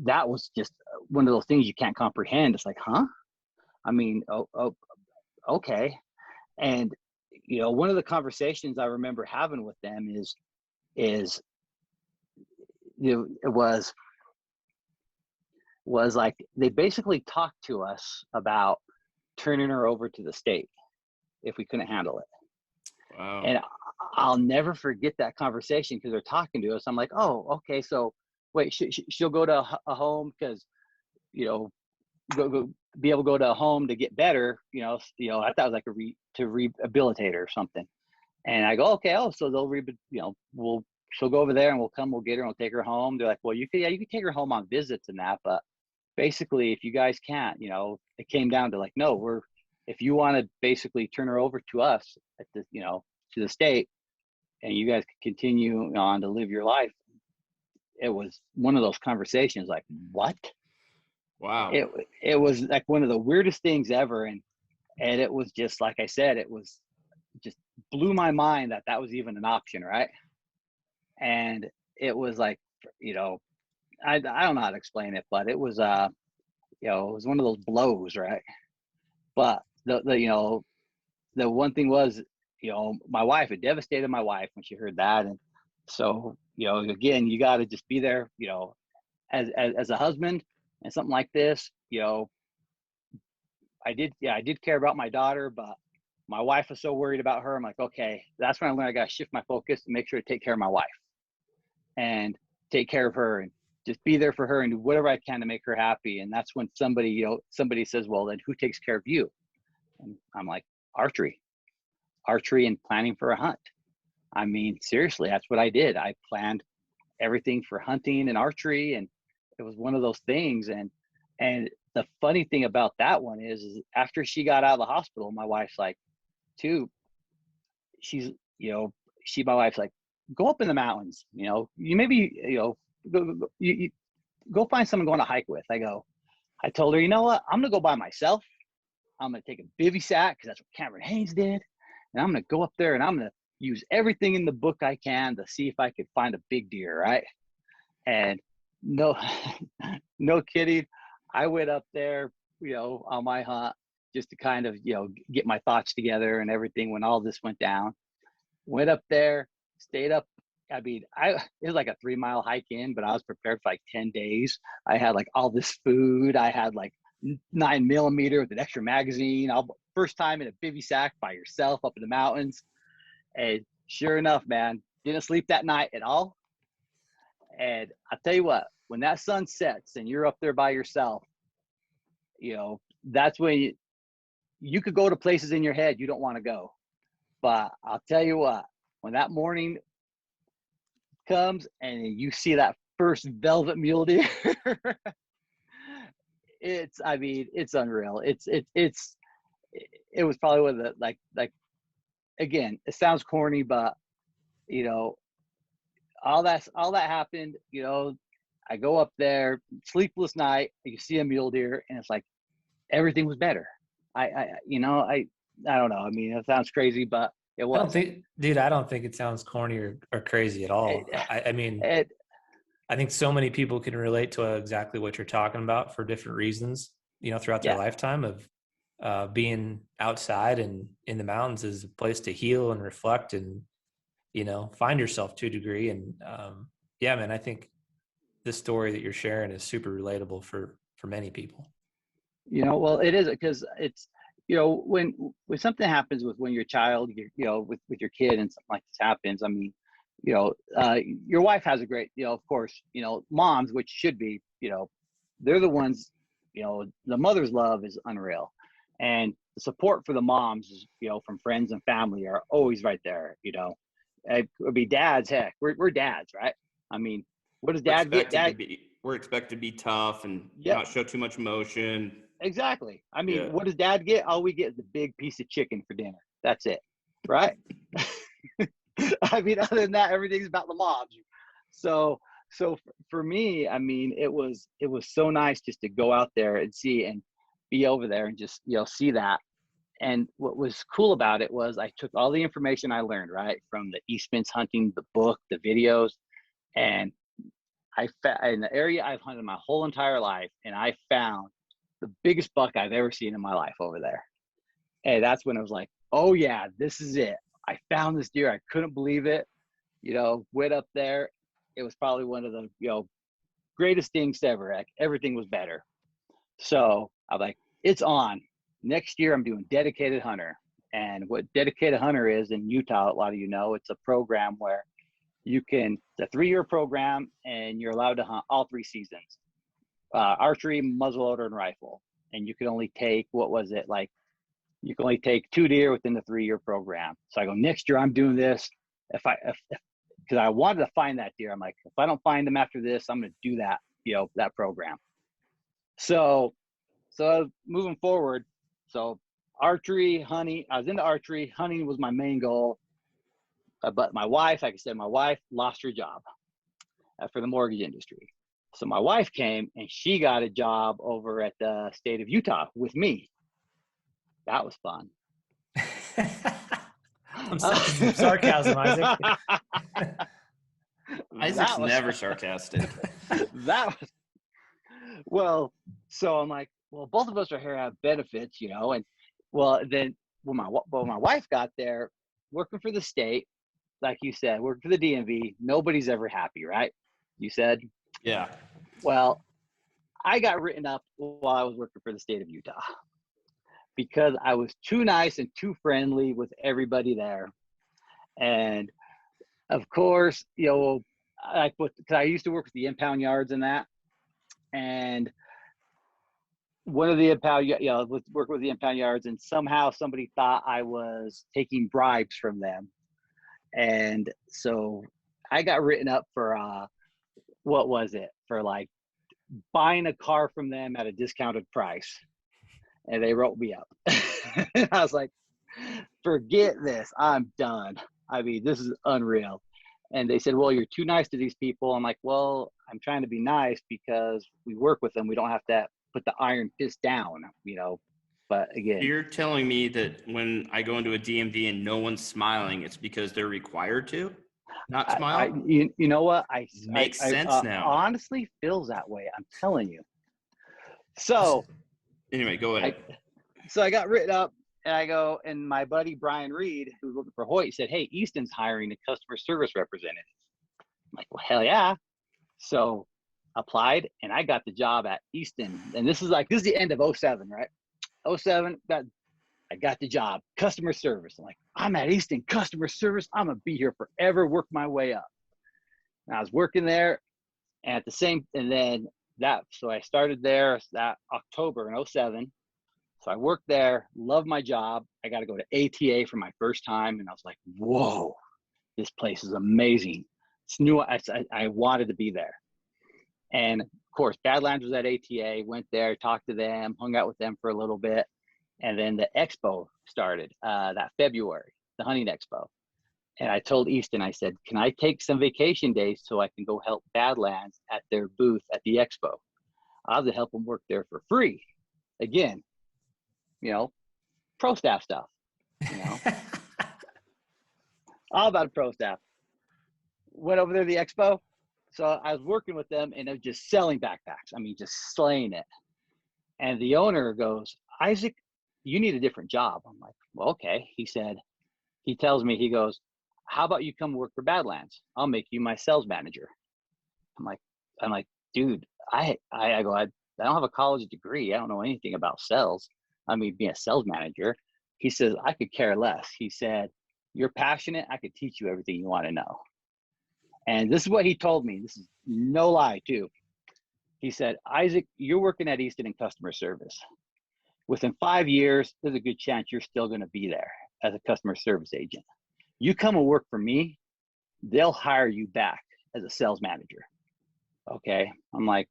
that was just one of those things you can't comprehend. It's like, huh? I mean, okay. And, one of the conversations I remember having with them is it was like, they basically talked to us about turning her over to the state if we couldn't handle it. Wow. And I'll never forget that conversation, because they're talking to us. I'm like, oh, okay. So wait, she'll go to a home because, go be able to go to a home to get better. I thought it was like to rehabilitate her or something. And I go, okay. Oh, so they'll she'll go over there and we'll get her and we'll take her home. They're like, well, you can take her home on visits and that, but basically if you guys can't, it came down to like, no, if you want to basically turn her over to us at the, to the state, and you guys can continue on to live your life. It was one of those conversations like, what? Wow. It was like one of the weirdest things ever. And it was just, like I said, it was just blew my mind that was even an option. Right. And it was like, I don't know how to explain it, but it was, it was one of those blows. Right. But the one thing was, my wife, it devastated my wife when she heard that. And so, again, you got to just be there, as a husband and something like this, I did care about my daughter, but my wife was so worried about her. I'm like, okay, that's when I learned I got to shift my focus and make sure to take care of my wife and take care of her and just be there for her and do whatever I can to make her happy. And that's when somebody says, well, then who takes care of you? And I'm like, archery and planning for a hunt. I mean, seriously, that's what I did. I planned everything for hunting and archery, and it was one of those things. And the funny thing about that one is after she got out of the hospital, my wife's like, my wife's like, go up in the mountains, you maybe, go find someone going to hike with. I told her, you know what? I'm going to go by myself. I'm going to take a bivy sack, because that's what Cameron Haynes did. And I'm going to go up there and I'm going to use everything in the book I can to see if I could find a big deer. Right. And no kidding. I went up there, on my hunt, just to kind of, get my thoughts together and everything when all this went down. Went up there, stayed up. I mean, it was like a 3-mile hike in, but I was prepared for like 10 days. I had like all this food. I had like 9mm with an extra magazine. First time in a bivy sack by yourself up in the mountains. And sure enough, man, didn't sleep that night at all. And I'll tell you what, when that sun sets and you're up there by yourself, that's when you could go to places in your head you don't want to go. But I'll tell you what, when that morning comes and you see that first velvet mule deer, it's unreal. It was probably one of the, like, again, it sounds corny, but all that happened. I go up there, sleepless night, you see a mule deer, and it's like everything was better. I don't know. I mean, it sounds crazy, but it was. I don't think it sounds corny or crazy at all. I think so many people can relate to exactly what you're talking about for different reasons, throughout their lifetime of being outside and in the mountains is a place to heal and reflect and, find yourself to a degree. And man, I think this story that you're sharing is super relatable for many people. Well, it is, because it's, when something happens when you're a child, with your kid and something like this happens, I mean, your wife has a great, of course, moms, which should be, they're the ones, the mother's love is unreal. And the support for the moms is, from friends and family are always right there. It would be dads. Heck, we're dads, right? I mean, what does dad get? We're expected to be tough and not show too much emotion. Exactly. I mean, what does dad get? All we get is a big piece of chicken for dinner. That's it. Right. I mean, other than that, everything's about the moms. So for me, I mean, it was so nice just to go out there and see and be over there and just, see that. And what was cool about it was I took all the information I learned, right, from the Eastman's hunting, the book, the videos, and in the area I've hunted my whole entire life, and I found the biggest buck I've ever seen in my life over there. And that's when I was like, oh yeah, this is it. I found this deer. I couldn't believe it. Went up there. It was probably one of the, greatest things ever. Like, everything was better. So I'm like, it's on. Next year I'm doing dedicated hunter. And what dedicated hunter is in Utah, a lot of it's a program where it's a 3-year program and you're allowed to hunt all 3 seasons. Archery, muzzleloader, and rifle. And you can only take, you can only take 2 deer within the 3-year program. So I go, next year I'm doing this. Because I wanted to find that deer. I'm like, if I don't find them after this, I'm going to do that, that program. So moving forward, so archery, hunting, I was into archery. Hunting was my main goal. But my wife, like I said, lost her job for the mortgage industry. So my wife came and she got a job over at the state of Utah with me. That was fun. I'm some sarcasm, Isaac. Isaac's never sarcastic. So I'm like, well, both of us are here to have benefits, and then when my wife got there, working for the state, like you said, working for the DMV, nobody's ever happy, right? You said? Yeah. Well, I got written up while I was working for the state of Utah because I was too nice and too friendly with everybody there. And of course, because I used to work with the impound yards and that. And one of the impound, was working with the impound yards, and somehow somebody thought I was taking bribes from them. And so I got written up for, for like buying a car from them at a discounted price. And they wrote me up. I was like, forget this. I'm done. I mean, this is unreal. And they said, well, you're too nice to these people. I'm like, well, I'm trying to be nice because we work with them. We don't have to put the iron fist down, But again, you're telling me that when I go into a DMV and no one's smiling, it's because they're required to not smile? You know what? Makes sense now. Honestly feels that way. I'm telling you. So anyway, go ahead. So I got written up, and I go, and my buddy Brian Reed, who's looking for Hoyt, said, "Hey, Easton's hiring a customer service representative." I'm like, "Well, hell yeah!" So applied, and I got the job at Easton. And this is the end of 07, right? 07, I got the job, customer service. I'm like, I'm at Easton customer service. I'm gonna be here forever, work my way up. And I was working there, and so I started there that October in 07. So I worked there, loved my job. I got to go to ATA for my first time, and I was like, whoa, this place is amazing. It's new. I wanted to be there. And of course, Badlands was at ATA, went there, talked to them, hung out with them for a little bit. And then the expo started that February, the hunting expo. And I told Easton, I said, can I take some vacation days so I can go help Badlands at their booth at the expo? I'll have to help them work there for free. Again, pro staff stuff, all about pro staff. Went over there to the expo. So I was working with them, and I was just selling backpacks. I mean, just slaying it. And the owner goes, Isaac, you need a different job. I'm like, well, okay. He tells me, he goes, how about you come work for Badlands? I'll make you my sales manager. I'm like, dude, I don't have a college degree. I don't know anything about sales. I mean, being a sales manager. He says, I could care less. He said, you're passionate. I could teach you everything you want to know. And this is what he told me. This is no lie too. He said, Isaac, you're working at Easton in customer service. Within 5 years, there's a good chance you're still going to be there as a customer service agent. You come and work for me, they'll hire you back as a sales manager. Okay. I'm like,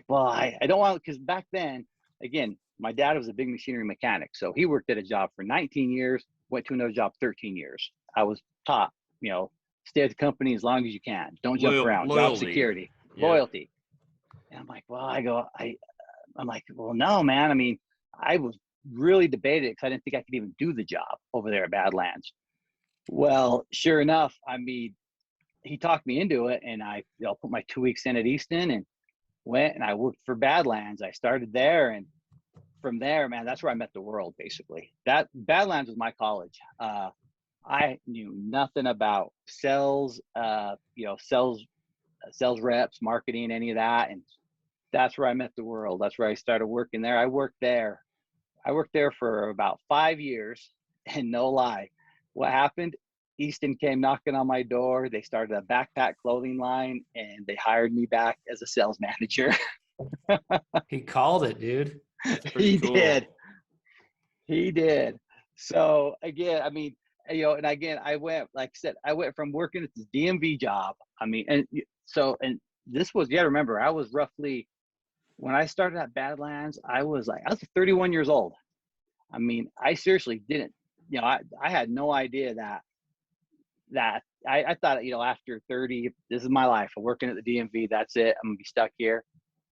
well, I don't want, because back then, again, my dad was a big machinery mechanic. So he worked at a job for 19 years, went to another job 13 years. I was taught, stay at the company as long as you can. Don't jump around. Job security, loyalty. And I'm like, well, I'm like, well, no, man. I mean, I was really debated because I didn't think I could even do the job over there at Badlands. Well, sure enough, I mean, he talked me into it, and I put my 2 weeks in at Easton and went, and I worked for Badlands. I started there, and from there, man, that's where I met the world, basically. That Badlands was my college. I knew nothing about sales, sales reps, marketing, any of that. And that's where I met the world. That's where I started working there. I worked there for about 5 years, and no lie, what happened? Easton came knocking on my door. They started a backpack clothing line, and they hired me back as a sales manager. He called it, dude. He did. So again, I mean, and again, I went, like I said, I went from working at this DMV job. I mean, and this was, remember, I was roughly, when I started at Badlands, I was 31 years old. I mean, I seriously didn't, I had no idea that I thought, after 30, this is my life. I'm working at the DMV. That's it. I'm gonna be stuck here.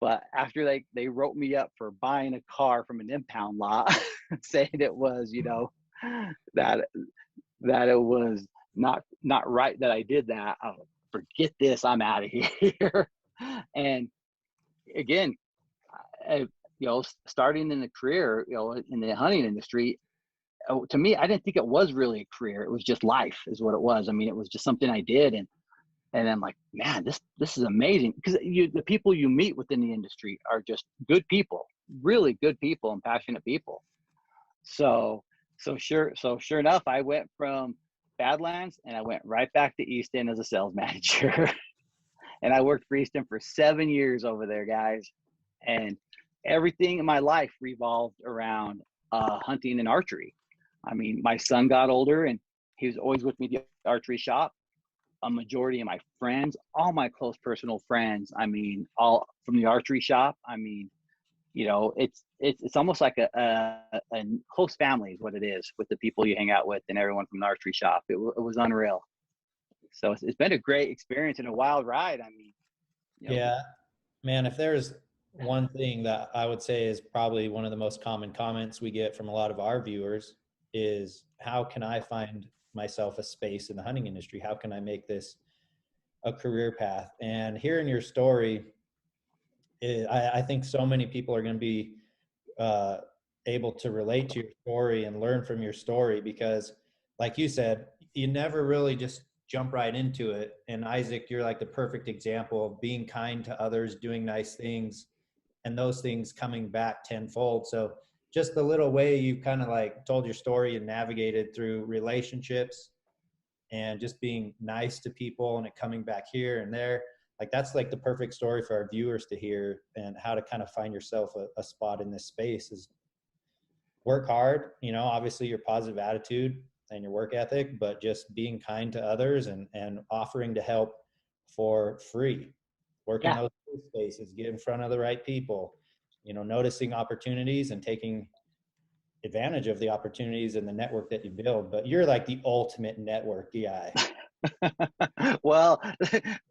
But after they wrote me up for buying a car from an impound lot, saying it was, that it was not right that I did that. I was like, forget this, I'm out of here. And again, starting in the career, in the hunting industry, to me, I didn't think it was really a career. It was just life, is what it was. I mean, it was just something I did, and I'm like, man, this is amazing, because the people you meet within the industry are just good people, really good people and passionate people. So sure enough, I went from Badlands and I went right back to Easton as a sales manager. And I worked for Easton for 7 years over there, guys. And everything in my life revolved around hunting and archery. I mean, my son got older, and he was always with me at the archery shop. A majority of my friends, all my close personal friends, I mean, all from the archery shop. I mean, it's almost like a close family is what it is, with the people you hang out with and everyone from the archery shop. It was unreal. So it's been a great experience and a wild ride. I mean, yeah, man, if there's one thing that I would say is probably one of the most common comments we get from a lot of our viewers is, how can I find myself a space in the hunting industry? How can I make this a career path? And hearing your story, I think so many people are going to be able to relate to your story and learn from your story, because like you said, you never really just jump right into it. And Isaac, you're like the perfect example of being kind to others, doing nice things, and those things coming back tenfold. So just the little way you kind of like told your story and navigated through relationships and just being nice to people and it coming back here and there, like that's like the perfect story for our viewers to hear, and how to kind of find yourself a spot in this space is work hard, you know, obviously your positive attitude and your work ethic, but just being kind to others and offering to help for free, work in those spaces, get in front of the right people, you know, noticing opportunities and taking advantage of the opportunities and the network that you build. But you're like the ultimate network guy. Well,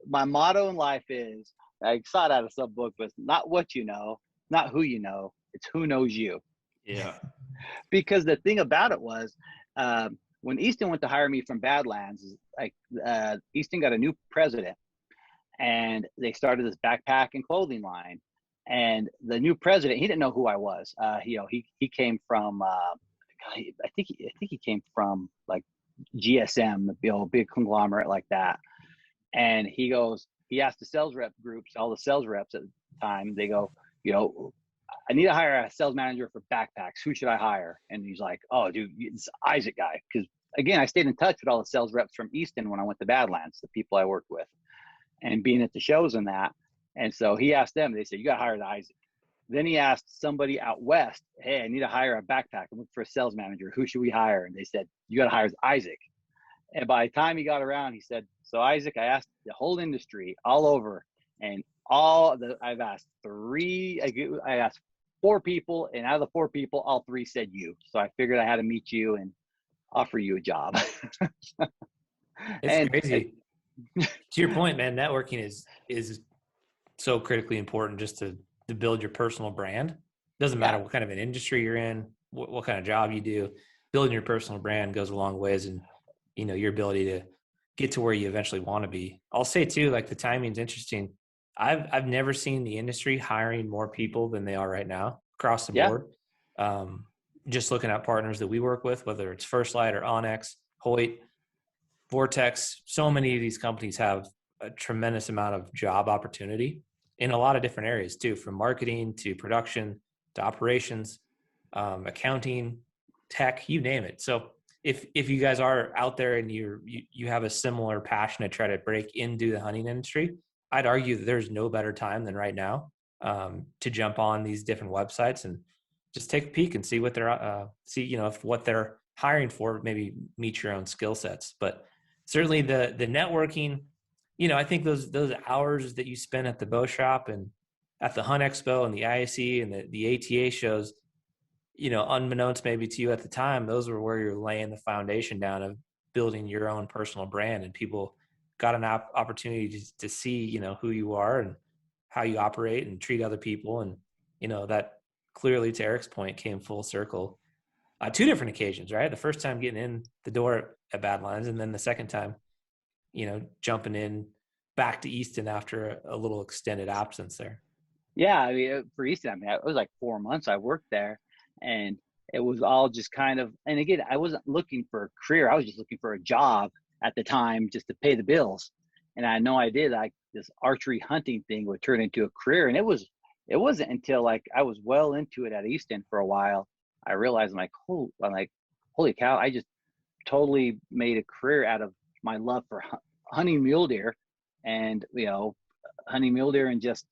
my motto in life is, I saw it out of some book, but it's not what you know, not who you know, it's who knows you. Yeah. Because the thing about it was, when Easton went to hire me from Badlands, like Easton got a new president, and they started this backpack and clothing line. And the new president, he didn't know who I was. He came from, I think he came from like GSM, the big conglomerate like that. And he asked the sales rep groups, all the sales reps at the time, they go, I need to hire a sales manager for backpacks. Who should I hire? And he's like, oh, dude, it's Isaac guy. Because again, I stayed in touch with all the sales reps from Easton when I went to Badlands, the people I worked with, and being at the shows and that. And so he asked them, they said, you got to hire the Isaac. Then he asked somebody out west, hey, I need to hire a backpack. I'm looking for a sales manager. Who should we hire? And they said, you got to hire Isaac. And by the time he got around, he said, so Isaac, I asked the whole industry all over, and I've asked I asked 4 people, and out of the 4 people, all 3 said you. So I figured I had to meet you and offer you a job. It's crazy. To your point, man, networking is so critically important just to build your personal brand. Doesn't matter what kind of an industry you're in, what kind of job you do. Building your personal brand goes a long ways, and your ability to get to where you eventually want to be. I'll say too, like the timing's interesting. I've never seen the industry hiring more people than they are right now across the board. Just looking at partners that we work with, whether it's First Light or Onyx, Hoyt, Vortex, so many of these companies have a tremendous amount of job opportunity in a lot of different areas too, from marketing to production to operations, accounting, tech, you name it. So if you guys are out there and you have a similar passion to try to break into the hunting industry, I'd argue that there's no better time than right now to jump on these different websites and just take a peek and see what they're if what they're hiring for maybe meet your own skill sets. But certainly the networking, I think those hours that you spend at the bow shop and at the Hunt Expo and the IAC and the ATA shows, unbeknownst maybe to you at the time, those were where you're laying the foundation down of building your own personal brand, and people got an opportunity to see, who you are and how you operate and treat other people. And, that clearly, to Eric's point, came full circle. 2 different occasions, right? The first time getting in the door at Badlands, and then the second time, jumping in back to Easton after a little extended absence there. Yeah, I mean, for Easton, it was like 4 months I worked there, and it was all just kind of, and again, I wasn't looking for a career. I was just looking for a job at the time just to pay the bills. And I had no idea that this archery hunting thing would turn into a career. And it wasn't until like I was well into it at Easton for a while, I realized I'm like, holy cow, I just totally made a career out of my love for hunting mule deer and, hunting mule deer and just,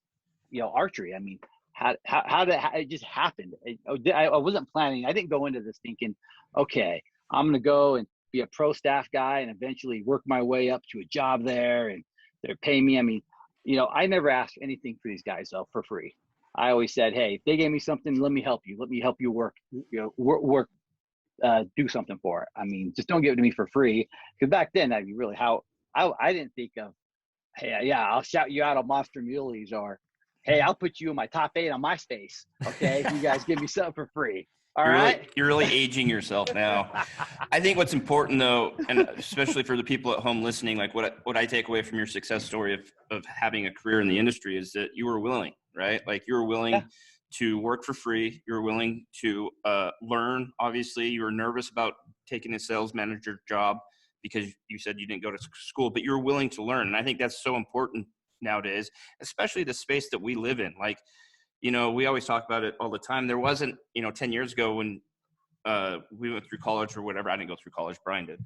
archery. I mean, how did it just happened? I wasn't planning. I didn't go into this thinking, okay, I'm going to go and be a pro staff guy and eventually work my way up to a job there and they're paying me. I mean, I never asked anything for these guys though for free. I always said, hey, if they gave me something, let me help you. Let me help you work, do something for it. I mean, just don't give it to me for free. Because back then, that'd be really how I didn't think of, hey, yeah, I'll shout you out on Monster Muleys, or hey, I'll put you in my top 8 on MySpace. Okay, if you guys give me something for free. All right. You're really aging yourself now. I think what's important though, and especially for the people at home listening, like what I take away from your success story of having a career in the industry is that you were willing, right? Like you were willing to work for free. You're willing to learn. Obviously, you were nervous about taking a sales manager job because you said you didn't go to school, but you're willing to learn. And I think that's so important nowadays, especially the space that we live in. Like, you know, we always talk about it all the time. There wasn't, 10 years ago when we went through college or whatever. I didn't go through college, Brian did.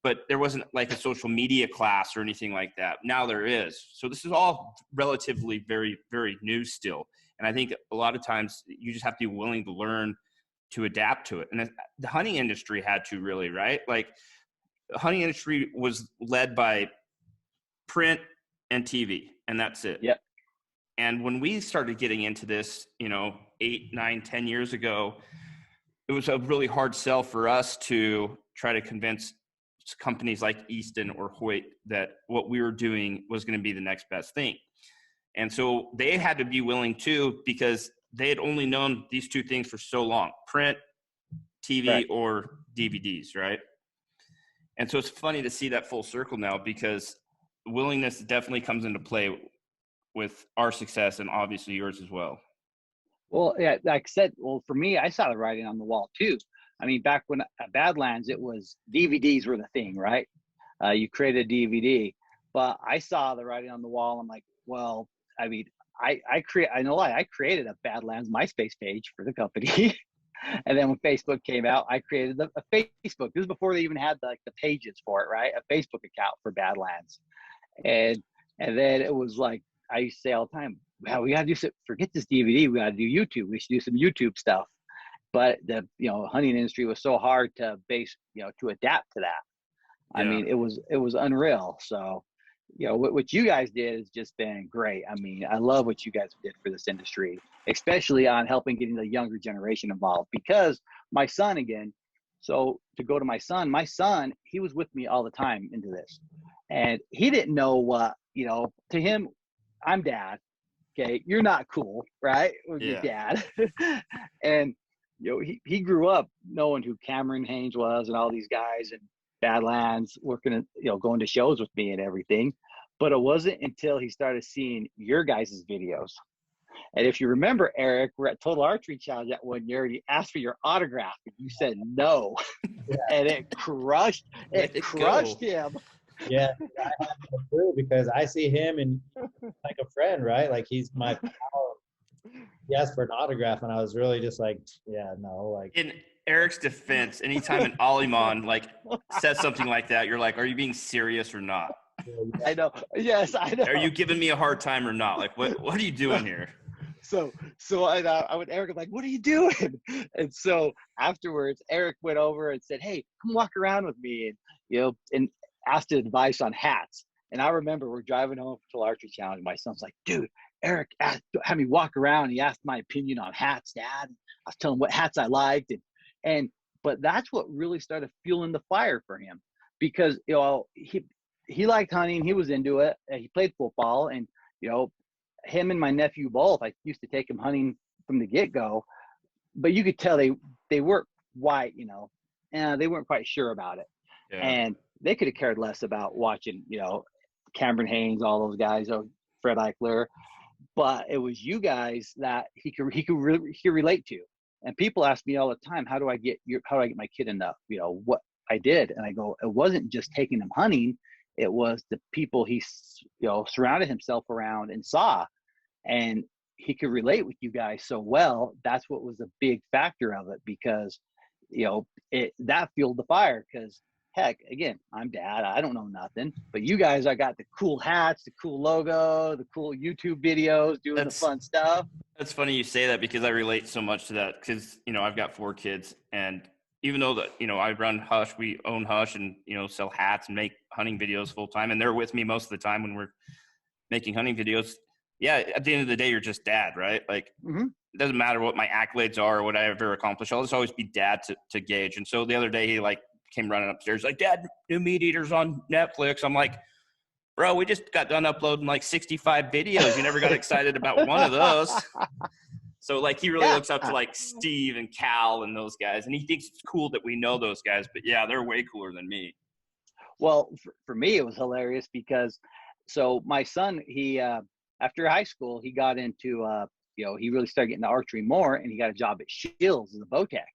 But there wasn't like a social media class or anything like that. Now there is. So this is all relatively very, very new still. And I think a lot of times you just have to be willing to learn to adapt to it. And the hunting industry had to really, right? Like the hunting industry was led by print and TV, and that's it. Yep. And when we started getting into this, 8, 9, 10 years ago, it was a really hard sell for us to try to convince companies like Easton or Hoyt that what we were doing was going to be the next best thing. And so they had to be willing too, because they had only known these two things for so long: print, TV, right, or DVDs, right? And so it's funny to see that full circle now, because willingness definitely comes into play with our success and obviously yours as well. Well, yeah, like I said, for me, I saw the writing on the wall too. I mean, back when at Badlands, it was DVDs were the thing, right? You created a DVD, but I saw the writing on the wall. I'm like, well, I mean, I created a Badlands MySpace page for the company. And then when Facebook came out, I created a Facebook. This is before they even had the pages for it, right? A Facebook account for Badlands. And then it was like, I used to say all the time, well, we got to do some, forget this DVD. We got to do YouTube. We should do some YouTube stuff. But the hunting industry was so hard to to adapt to that. Yeah. I mean, it was unreal. So, what you guys did has just been great. I mean, I love what you guys did for this industry, especially on helping getting the younger generation involved. Because my son, again, so to go to my son, he was with me all the time into this, and he didn't know what, to him, I'm dad. Okay, you're not cool, right? With your dad, and he grew up knowing who Cameron Haynes was and all these guys and Badlands, working at, going to shows with me and everything. But it wasn't until he started seeing your guys' videos. And if you remember, Eric, we're at Total Archery Challenge that one year, and he asked for your autograph, and you said no. And it crushed him. Yeah, I have to agree, because I see him and like a friend, right? Like he's my pal. He asked for an autograph, and I was really just like, yeah, no. Like, in Eric's defense, anytime an Aleman says something like that, you're like, are you being serious or not? I know. Yes, I know. Are you giving me a hard time or not? Like, what are you doing here? So I would, Eric was like, what are you doing? And so afterwards, Eric went over and said, hey, come walk around with me, and asked advice on hats. And I remember we're driving home from the Archery Challenge. My son's like, dude, Eric had me walk around. He asked my opinion on hats, Dad. I was telling him what hats I liked. But that's what really started fueling the fire for him, because, he liked hunting. He was into it. He played football, and, him and my nephew both, I used to take him hunting from the get-go, but you could tell they weren't quite, they weren't quite sure about it. Yeah. And they could have cared less about watching, Cameron Haynes, all those guys, Fred Eichler, but it was you guys that he could relate to. And people ask me all the time, how do I get my kid into, what I did? And I go, it wasn't just taking him hunting. It was the people he, surrounded himself around and saw, and he could relate with you guys so well. That's what was a big factor of it, because, that fueled the fire. Because heck, again, I'm dad. I don't know nothing, but you guys, I got the cool hats, the cool logo, the cool YouTube videos, doing the fun stuff. That's funny you say that, because I relate so much to that. Because, I've got 4 kids, and even though that, I run Hush, we own Hush, and, sell hats and make hunting videos full time, and they're with me most of the time when we're making hunting videos. Yeah, at the end of the day, you're just dad, right? Like, It doesn't matter what my accolades are or what I ever accomplish. I'll just always be dad to Gage. And so the other day, he came running upstairs like, Dad, new Meat Eaters on Netflix. I'm like, bro, we just got done uploading 65 videos. You never got excited about one of those. So he really looks up to Steve and Cal and those guys, and he thinks it's cool that we know those guys. But yeah, they're way cooler than me. Well, for me, it was hilarious because, so my son, he after high school, he got into he really started getting the archery more, and he got a job at Shields as a bow tech.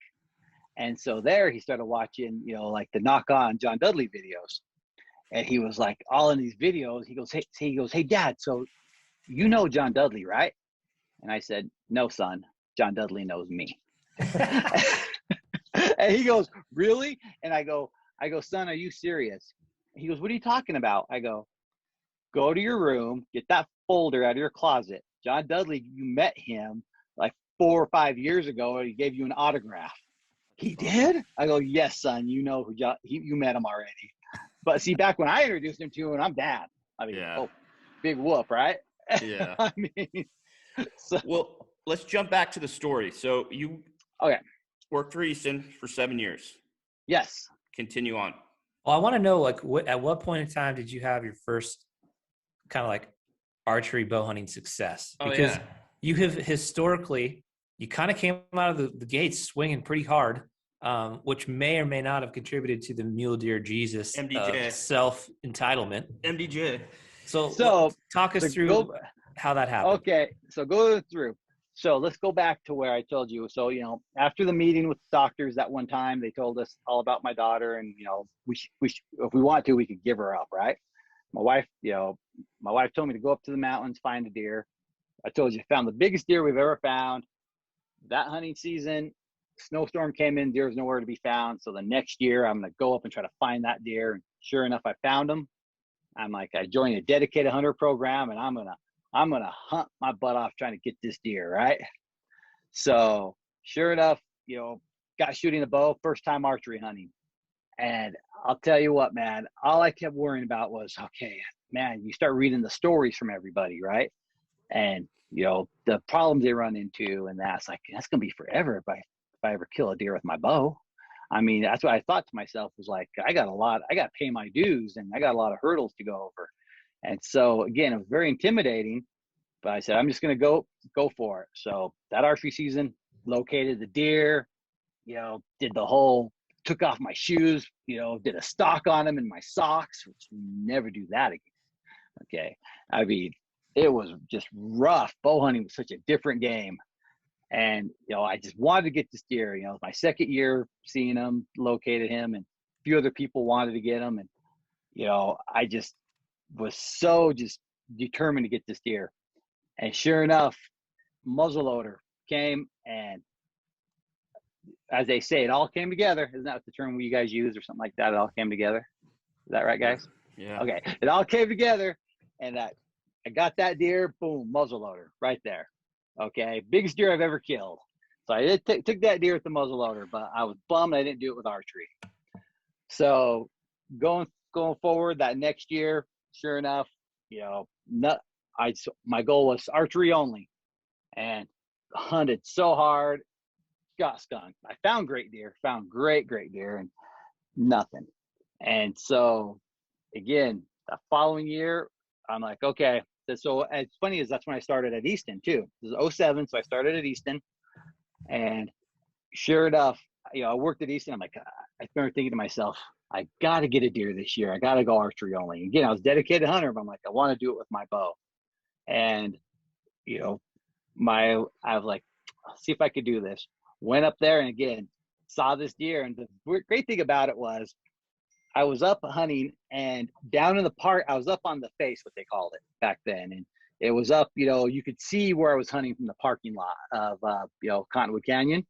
And so there he started watching, like the Knock On John Dudley videos. And he was like, all in these videos, he goes, hey, Dad, so you know John Dudley, right? And I said, no, son, John Dudley knows me. And he goes, really? And I go, son, are you serious? He goes, what are you talking about? I go to your room, get that folder out of your closet. John Dudley, you met him like 4 or 5 years ago, and he gave you an autograph. He did? I go, yes, son, you know who you met him already. But see, back when I introduced him to him, I'm Dad. I mean, big whoop, right? Yeah. I mean, well, let's jump back to the story. So you worked for Easton for 7 years. Yes. Continue on. Well, I want to know, like, at what point in time did you have your first kind of like archery bow hunting success? Because you have historically, you kind of came out of the gates swinging pretty hard, which may or may not have contributed to the mule deer Jesus self-entitlement. MDJ. So talk us through how that happened. Okay, so go through. So let's go back to where I told you. So, after the meeting with the doctors that one time, they told us all about my daughter, and, we if we want to, we could give her up, right? My wife told me to go up to the mountains, find a deer. I told you, found the biggest deer we've ever found. That hunting season, snowstorm came in, deer was nowhere to be found. So the next year, I'm going to go up and try to find that deer. And sure enough, I found him. I'm like, I joined a dedicated hunter program, and I'm gonna hunt my butt off trying to get this deer, right? So sure enough, got shooting a bow, first time archery hunting. And I'll tell you what, man, all I kept worrying about was, okay, man, you start reading the stories from everybody, right? And, the problems they run into, and that's gonna be forever if I ever kill a deer with my bow. I mean, that's what I thought to myself, was like, I got to pay my dues, and I got a lot of hurdles to go over. And so again, it was very intimidating, but I said, I'm just going to go for it. So that archery season, located the deer, did the whole, took off my shoes, did a stock on them in my socks, which never do that again. Okay. I mean, it was just rough. Bow hunting was such a different game. And, I just wanted to get this deer. It was my second year seeing him, located him, and a few other people wanted to get him. And, I just was so just determined to get this deer. And sure enough, muzzleloader came, and as they say, it all came together. Isn't that the term you guys use or something like that? It all came together. Is that right, guys? Yeah. Okay. It all came together, and I got that deer, boom, muzzleloader right there. Okay. Biggest deer I've ever killed. So I did took that deer with the muzzleloader, but I was bummed I didn't do it with archery. So going forward that next year, sure enough, my goal was archery only, and hunted so hard, got skunked. I found great deer, found great deer, and nothing. And so again, the following year, I'm like, okay. So as funny as that's when I started at Easton too. This is 2007, so I started at Easton, and sure enough, I worked at Easton. I'm like, I started thinking to myself, I got to get a deer this year. I got to go archery only. Again, I was a dedicated hunter, but I'm like, I want to do it with my bow. And, I was like, I'll see if I could do this. Went up there and again, saw this deer. And the great thing about it was I was up hunting, and down in the park, I was up on the face, what they called it back then. And it was up, you could see where I was hunting from the parking lot of, Cottonwood Canyon.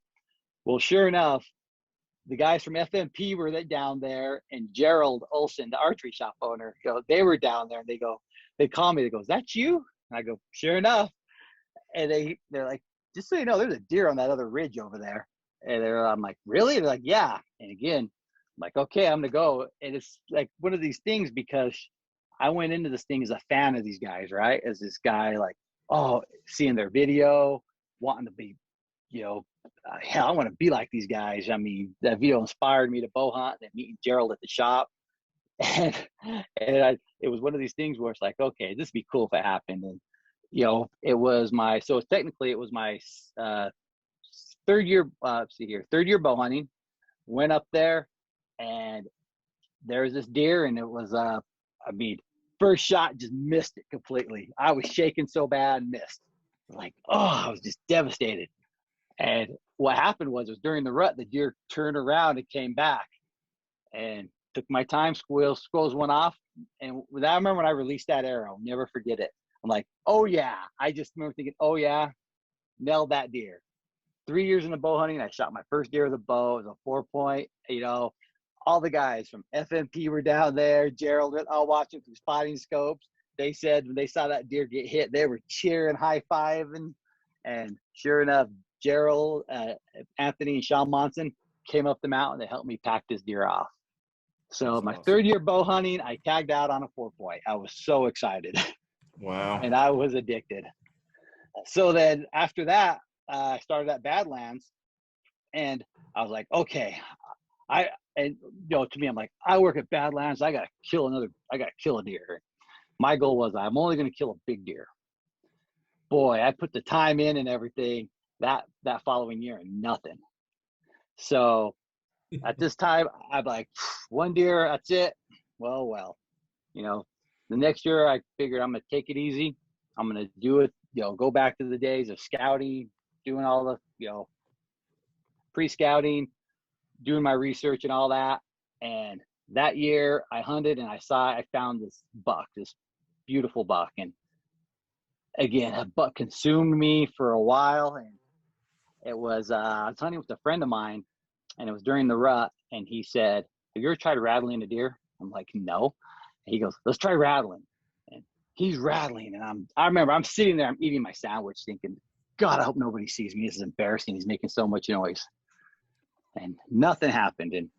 Well, sure enough, the guys from FMP were down there, and Gerald Olson, the archery shop owner, they were down there, and they call me, they go, is that you? And I go, sure enough. And they're like, just so you know, there's a deer on that other ridge over there. And I'm like, really? They're like, yeah. And again, I'm like, okay, I'm going to go. And it's like one of these things, because I went into this thing as a fan of these guys, right? As this guy, like, seeing their video, wanting to be, hell, I want to be like these guys. I mean, that video inspired me to bow hunt and meeting Gerald at the shop. And it was one of these things where it's like, okay, this would be cool if it happened. And, it was my third year bow hunting. Went up there, and there was this deer, and it was, first shot, just missed it completely. I was shaking so bad, missed. Like, oh, I was just devastated. And what happened was during the rut, the deer turned around and came back and took my time. Squirrels went off. And I remember when I released that arrow, never forget it. I'm like, oh yeah. I just remember thinking, oh yeah, nailed that deer. 3 years into bow hunting, I shot my first deer with a bow. It was a 4-point, you know, all the guys from FMP were down there. Gerald, all watching through spotting scopes. They said when they saw that deer get hit, they were cheering, high-fiving. And sure enough, Gerald, Anthony, and Sean Monson came up the mountain to help me pack this deer off. So That's my awesome. third year bow hunting, I tagged out on a 4-point. I was so excited. Wow. And I was addicted. So then after that, I started at Badlands, and I was like, okay, to me, I'm like, I work at Badlands. I got to kill a deer. My goal was I'm only going to kill a big deer. Boy, I put the time in and everything that following year and nothing. So at this time, I'm like, one deer, that's it. Well, the next year I figured I'm going to take it easy. I'm going to do it, go back to the days of scouting, doing all the, pre-scouting, doing my research and all that. And that year I hunted and I found this buck, this beautiful buck. And again, a buck consumed me for a while. And it was, I was hunting with a friend of mine, and it was during the rut. And he said, have you ever tried rattling a deer? I'm like, no. And he goes, let's try rattling. And he's rattling. And I remember I'm sitting there, I'm eating my sandwich thinking, God, I hope nobody sees me. This is embarrassing. He's making so much noise. And nothing happened. And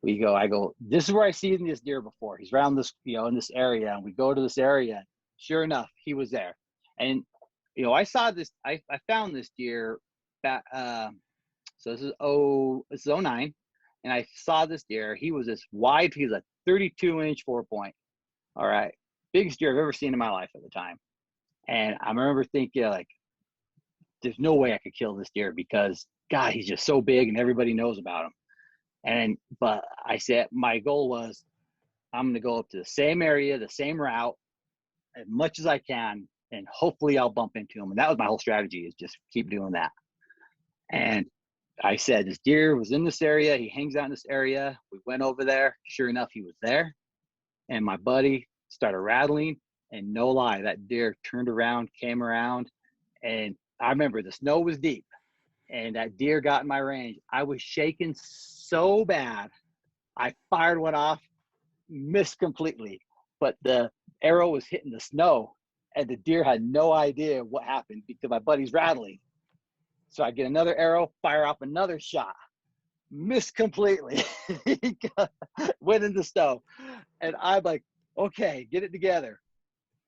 I go, this is where I seen this deer before. He's around this, in this area. And we go to this area. Sure enough, he was there. And, I saw this, I found this deer back, so this is 09. And I saw this deer. He was this wide, he was a 32-inch 4-point. All right. Biggest deer I've ever seen in my life at the time. And I remember thinking, like, there's no way I could kill this deer because, God, he's just so big and everybody knows about him. But I said, my goal was, I'm going to go up to the same area, the same route, as much as I can, and hopefully I'll bump into him. And that was my whole strategy, is just keep doing that. And I said, this deer was in this area. He hangs out in this area. We went over there. Sure enough, he was there. And my buddy started rattling. And no lie, that deer turned around, came around. And I remember the snow was deep. And that deer got in my range. I was shaking so bad. I fired one off, missed completely. But the arrow was hitting the snow. And the deer had no idea what happened because my buddy's rattling. So I get another arrow, fire off another shot, missed completely, went in the snow. And I'm like, okay, get it together.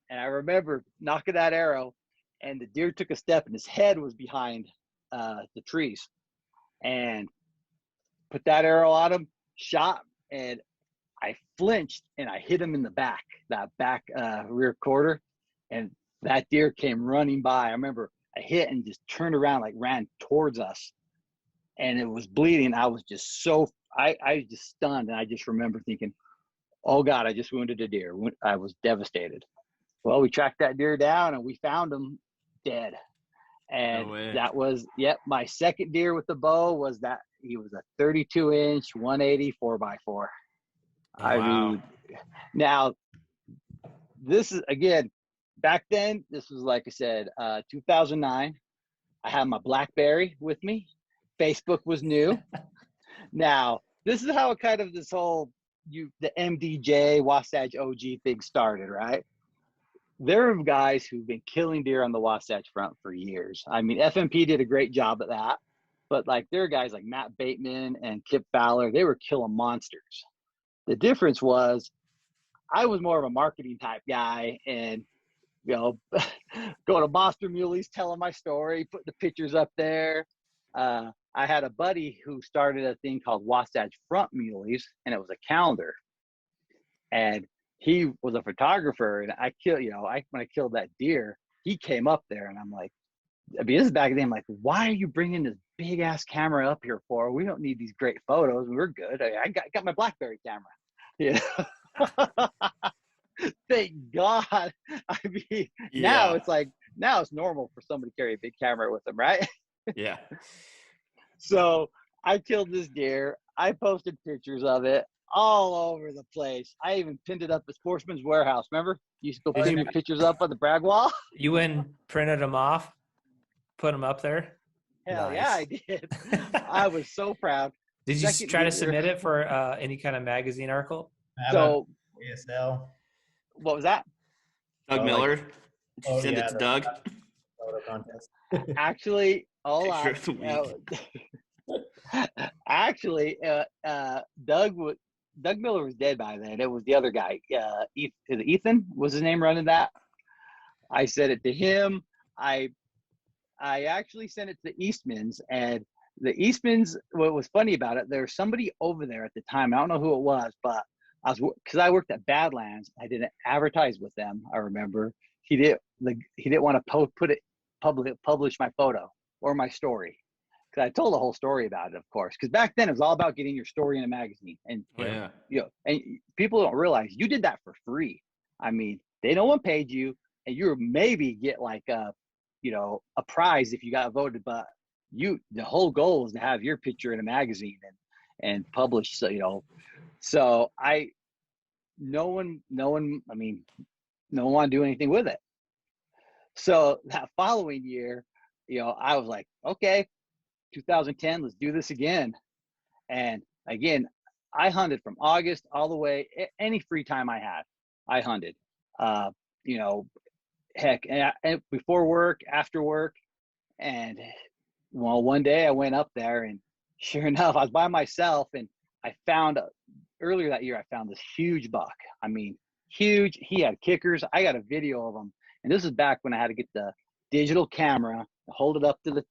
And I remember knocking that arrow, and the deer took a step and his head was behind the trees. And put that arrow on him, shot, and I flinched and I hit him in the back, that back rear quarter. And that deer came running by. I remember I hit and just turned around, like ran towards us, and it was bleeding. I was just I was just stunned. And I just remember thinking, oh God, I just wounded a deer. I was devastated. Well, we tracked that deer down and we found him dead. And that was, my second deer with the bow was that. He was a 32-inch, 180 4x4. Wow. I mean, now this is, again, back then, this was, like I said, 2009. I had my BlackBerry with me. Facebook was new. Now, this is how kind of this whole, the MDJ, Wasatch OG thing started, right? There are guys who've been killing deer on the Wasatch Front for years. I mean, FMP did a great job at that. But, like, there are guys like Matt Bateman and Kip Fowler. They were killing monsters. The difference was I was more of a marketing type guy, and going to Monster Muleys, telling my story, putting the pictures up there. I had a buddy who started a thing called Wasatch Front Muleys, and it was a calendar. And he was a photographer, and when I killed that deer, he came up there, and I'm like, I mean, this is back then. I'm like, why are you bringing this big ass camera up here for? We don't need these great photos. We're good. I got my BlackBerry camera. Thank God. I mean, now Now it's normal for somebody to carry a big camera with them, right? Yeah. So I killed this deer. I posted pictures of it all over the place. I even pinned it up at Sportsman's Warehouse. Remember? You used to go pin your pictures up on the brag wall? You went and printed them off, put them up there. Hell yeah, I Nice. did. I was so proud. Did you Second try to year- submit it for any kind of magazine article? So ASL. what was that? Doug Oh, Miller. Did you oh, send yeah, it to the- Doug? Photo contest. Actually, hold on. Picture of the Doug Miller was dead by then. It was the other guy. Ethan was his name running that. I sent it to him. I actually sent it to Eastman's, and the Eastman's. What was funny about it? There was somebody over there at the time. I don't know who it was, but because I worked at Badlands. I didn't advertise with them. I remember he didn't want to publish my photo or my story. Because I told the whole story about it, of course. Because back then it was all about getting your story in a magazine, and and people don't realize you did that for free. I mean, no one paid you, and you maybe get like a prize if you got voted. But the whole goal is to have your picture in a magazine and published. So so no one wanted to do anything with it. So that following year, I was like, okay. 2010, let's do this again. And again, I hunted from August all the way, any free time I had, I hunted. Heck, and before work, after work. And well, one day I went up there, and sure enough, I was by myself, and I found earlier that year, I found this huge buck. I mean, huge. He had kickers. I got a video of him. And this is back when I had to get the digital camera, hold it up to the,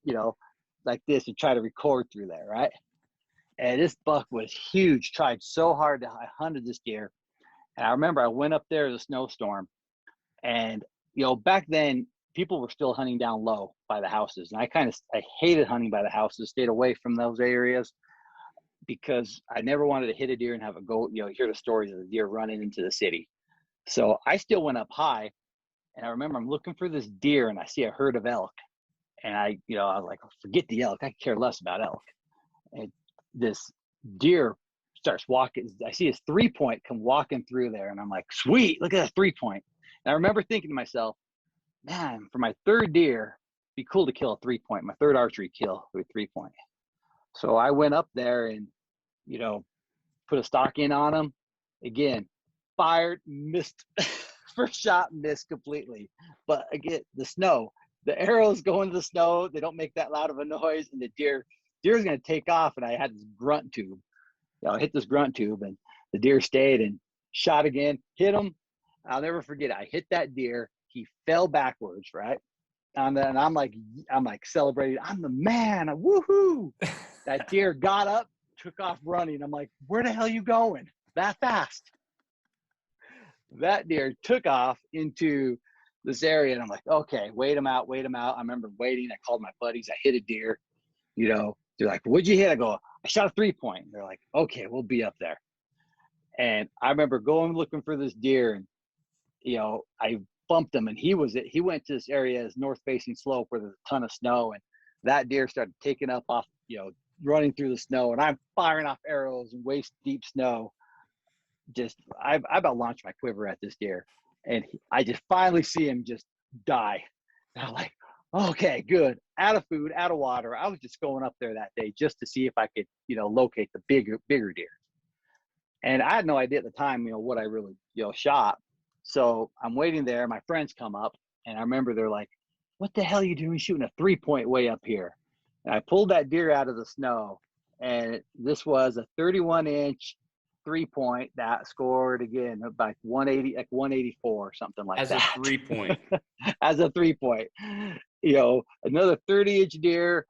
like this, and try to record through there, right? And this buck was huge. Tried so hard I hunted this deer. And I remember I went up there as a snowstorm, and back then people were still hunting down low by the houses, and I hated hunting by the houses. Stayed away from those areas because I never wanted to hit a deer and have it go, hear the stories of the deer running into the city. So I still went up high, and I remember I'm looking for this deer, and I see a herd of elk. And I was like, forget the elk. I care less about elk. And this deer starts walking. I see his 3-point come walking through there. And I'm like, sweet, look at that 3-point. And I remember thinking to myself, man, for my third deer, it'd be cool to kill a 3-point, my third archery kill with 3-point. So I went up there and, put a stock in on him. Again, fired, missed. First shot, missed completely. But again, the snow. The arrows go into the snow. They don't make that loud of a noise, and the deer's going to take off. And I had this grunt tube. I hit this grunt tube, and the deer stayed and shot again. Hit him. I'll never forget it. I hit that deer. He fell backwards, right? And then I'm like celebrating. I'm the man. Woohoo! That deer got up, took off running. I'm like, where the hell are you going that fast? That deer took off into this area, and I'm like, okay, wait him out. I remember waiting. I called my buddies. I hit a deer. They're like, what'd you hit? I go, I shot a 3-point. They're like, okay, we'll be up there. And I remember going looking for this deer, and I bumped him, and he went to this area, this north-facing slope where there's a ton of snow, and that deer started taking up off, running through the snow, and I'm firing off arrows in waist-deep snow. I about launched my quiver at this deer. And I just finally see him just die. And I'm like, okay, good. Out of food, out of water. I was just going up there that day just to see if I could, locate the bigger deer. And I had no idea at the time, what I really, shot. So I'm waiting there. My friends come up, and I remember they're like, what the hell are you doing shooting a 3-point way up here? And I pulled that deer out of the snow, and this was a 31-inch 3-point that scored again like 180, like 184 or something like As that. a 3-point. As a 3-point. Another 30-inch deer.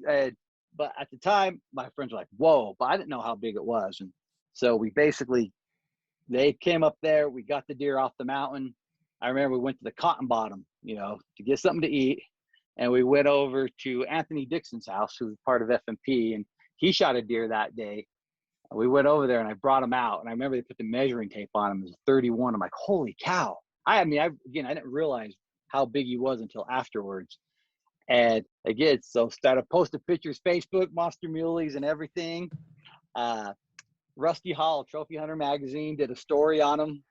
But at the time, my friends were like, whoa, but I didn't know how big it was. And so they came up there. We got the deer off the mountain. I remember we went to the Cotton Bottom, to get something to eat. And we went over to Anthony Dixon's house, who was part of FMP, and he shot a deer that day. We went over there, and I brought him out, and I remember they put the measuring tape on him. It was 31. I'm like, holy cow. I didn't realize how big he was until afterwards. And again, so started posting pictures, Facebook, monster muleys and everything. Rusty Hall, Trophy Hunter Magazine, did a story on him,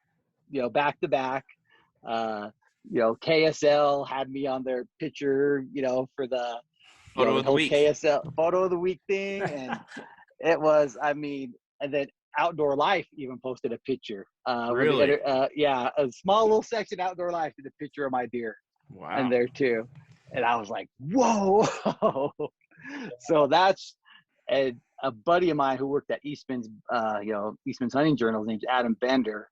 back to back. KSL had me on their picture, for the Photo of the whole week. KSL photo of the week thing. And it was, and then Outdoor Life even posted a picture. Really? A small little section, Outdoor Life, did a picture of my deer. Wow. And there too. And I was like, whoa. So that's a buddy of mine who worked at Eastman's, Eastman's Hunting Journal. His name's Adam Bender.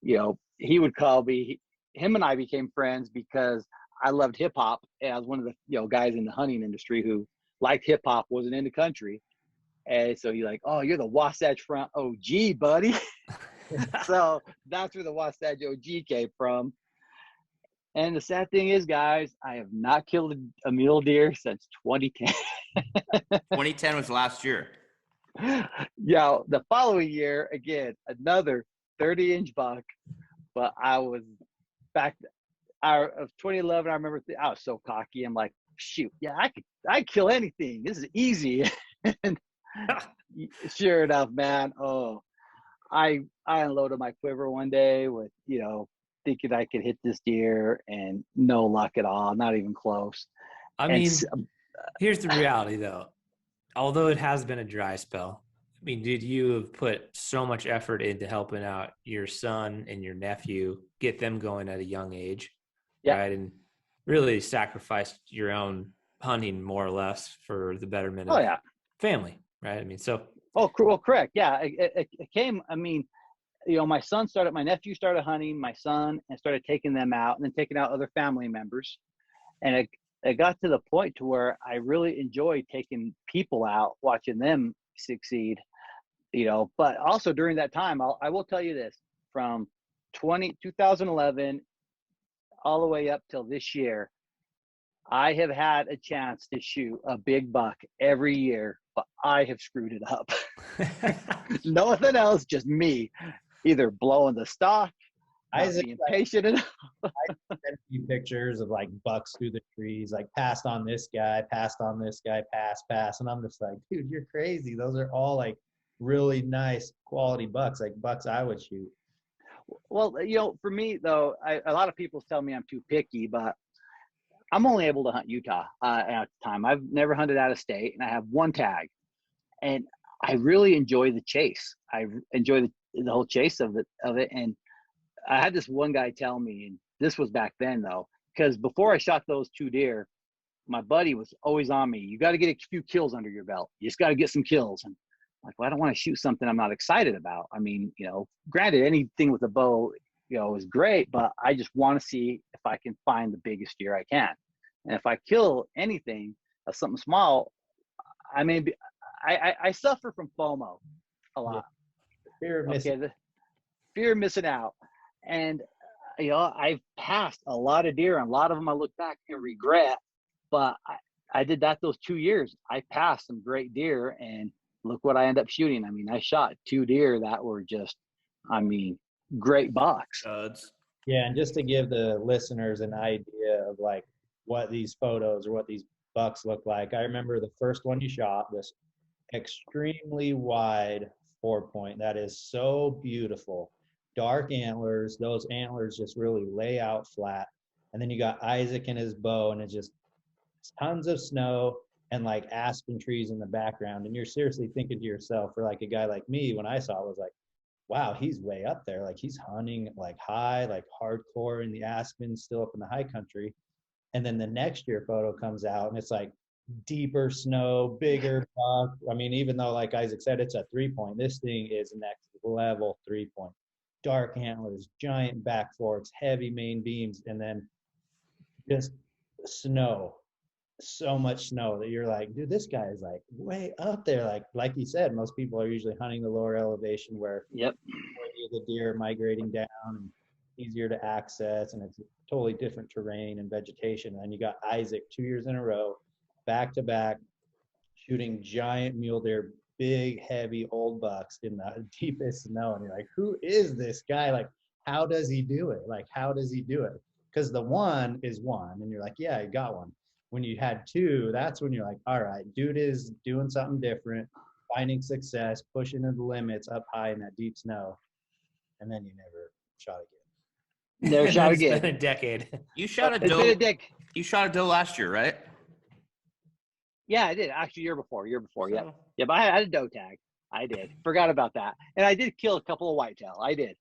He would call me. Him and I became friends because I loved hip hop, and I was one of the guys in the hunting industry who liked hip hop, wasn't in the country. And so he's like, oh, you're the Wasatch Front OG, buddy. So that's where the Wasatch OG came from. And the sad thing is, guys, I have not killed a mule deer since 2010. 2010 was last year. Yeah, the following year, again, another 30-inch buck. But I was back of 2011. I remember I was so cocky. I'm like, shoot, yeah, I'd kill anything. This is easy. And sure enough, man. Oh, I unloaded my quiver one day with, thinking I could hit this deer, and no luck at all, not even close. I mean, here's the reality though. Although it has been a dry spell, I mean, dude, you have put so much effort into helping out your son and your nephew, get them going at a young age, right? And really sacrificed your own hunting more or less for the betterment of family, right? I mean, so. Oh, well, correct. Yeah, it came, my nephew started hunting my son and started taking them out, and then taking out other family members. And it got to the point to where I really enjoyed taking people out, watching them succeed, but also during that time, I will tell you this, from 2011 all the way up till this year, I have had a chance to shoot a big buck every year, but I have screwed it up. Nothing else, just me. Either blowing the stock, being patient enough. I sent a few pictures of like bucks through the trees, like passed on this guy, passed on this guy, pass. And I'm just like, dude, you're crazy. Those are all like really nice quality bucks, like bucks I would shoot. Well, for me though, a lot of people tell me I'm too picky, but I'm only able to hunt Utah at the time. I've never hunted out of state, and I have one tag, and I really enjoy the chase. I enjoy the whole chase of it. And I had this one guy tell me, and this was back then though, because before I shot those 2 deer, my buddy was always on me. You got to get a few kills under your belt. You just got to get some kills. And I'm like, well, I don't want to shoot something I'm not excited about. I mean, granted, anything with a bow, is great, but I just want to see if I can find the biggest deer I can. And if I kill anything of something small, I suffer from FOMO a lot. Fear of missing out. And, I've passed a lot of deer, and a lot of them I look back and regret, but I did that those 2 years. I passed some great deer, and look what I ended up shooting. I mean, I shot 2 deer that were just, great bucks. Yeah. And just to give the listeners an idea of like what these photos or what these bucks look like, I remember the first one you shot, this extremely wide 4-point that is so beautiful, dark antlers. Those antlers just really lay out flat, and then you got Isaac and his bow, and it's just tons of snow and like aspen trees in the background, and you're seriously thinking to yourself, for like a guy like me, when I saw it, was like, wow, he's way up there, like he's hunting like high, like hardcore in the aspens, still up in the high country. And then the next year photo comes out, and it's like deeper snow, bigger buck. I mean, even though, like Isaac said, it's a 3-point, this thing is next level 3-point. Dark antlers, giant back forks, heavy main beams, and then just snow. So much snow that you're like, dude, this guy is like way up there. Like you said, most people are usually hunting the lower elevation where the deer are migrating down and easier to access, and it's totally different terrain and vegetation. And you got Isaac 2 years in a row, back to back, shooting giant mule deer, big, heavy old bucks in the deepest snow. And you're like, who is this guy? Like, how does he do it? Like, how does he do it? because the one is one and you're like, yeah, you got one. When you had two, that's when you're like, all right, dude is doing something different, finding success, pushing the limits up high in that deep snow. And then you never shot again. Never shot It's again. been a decade. You shot a It's been doe. a dick. You shot a doe last year, right? Yeah, I did. Actually, year before. Yeah. So- Yeah, but I had a doe tag. I did. Forgot about that. And I did kill a couple of whitetail. I did.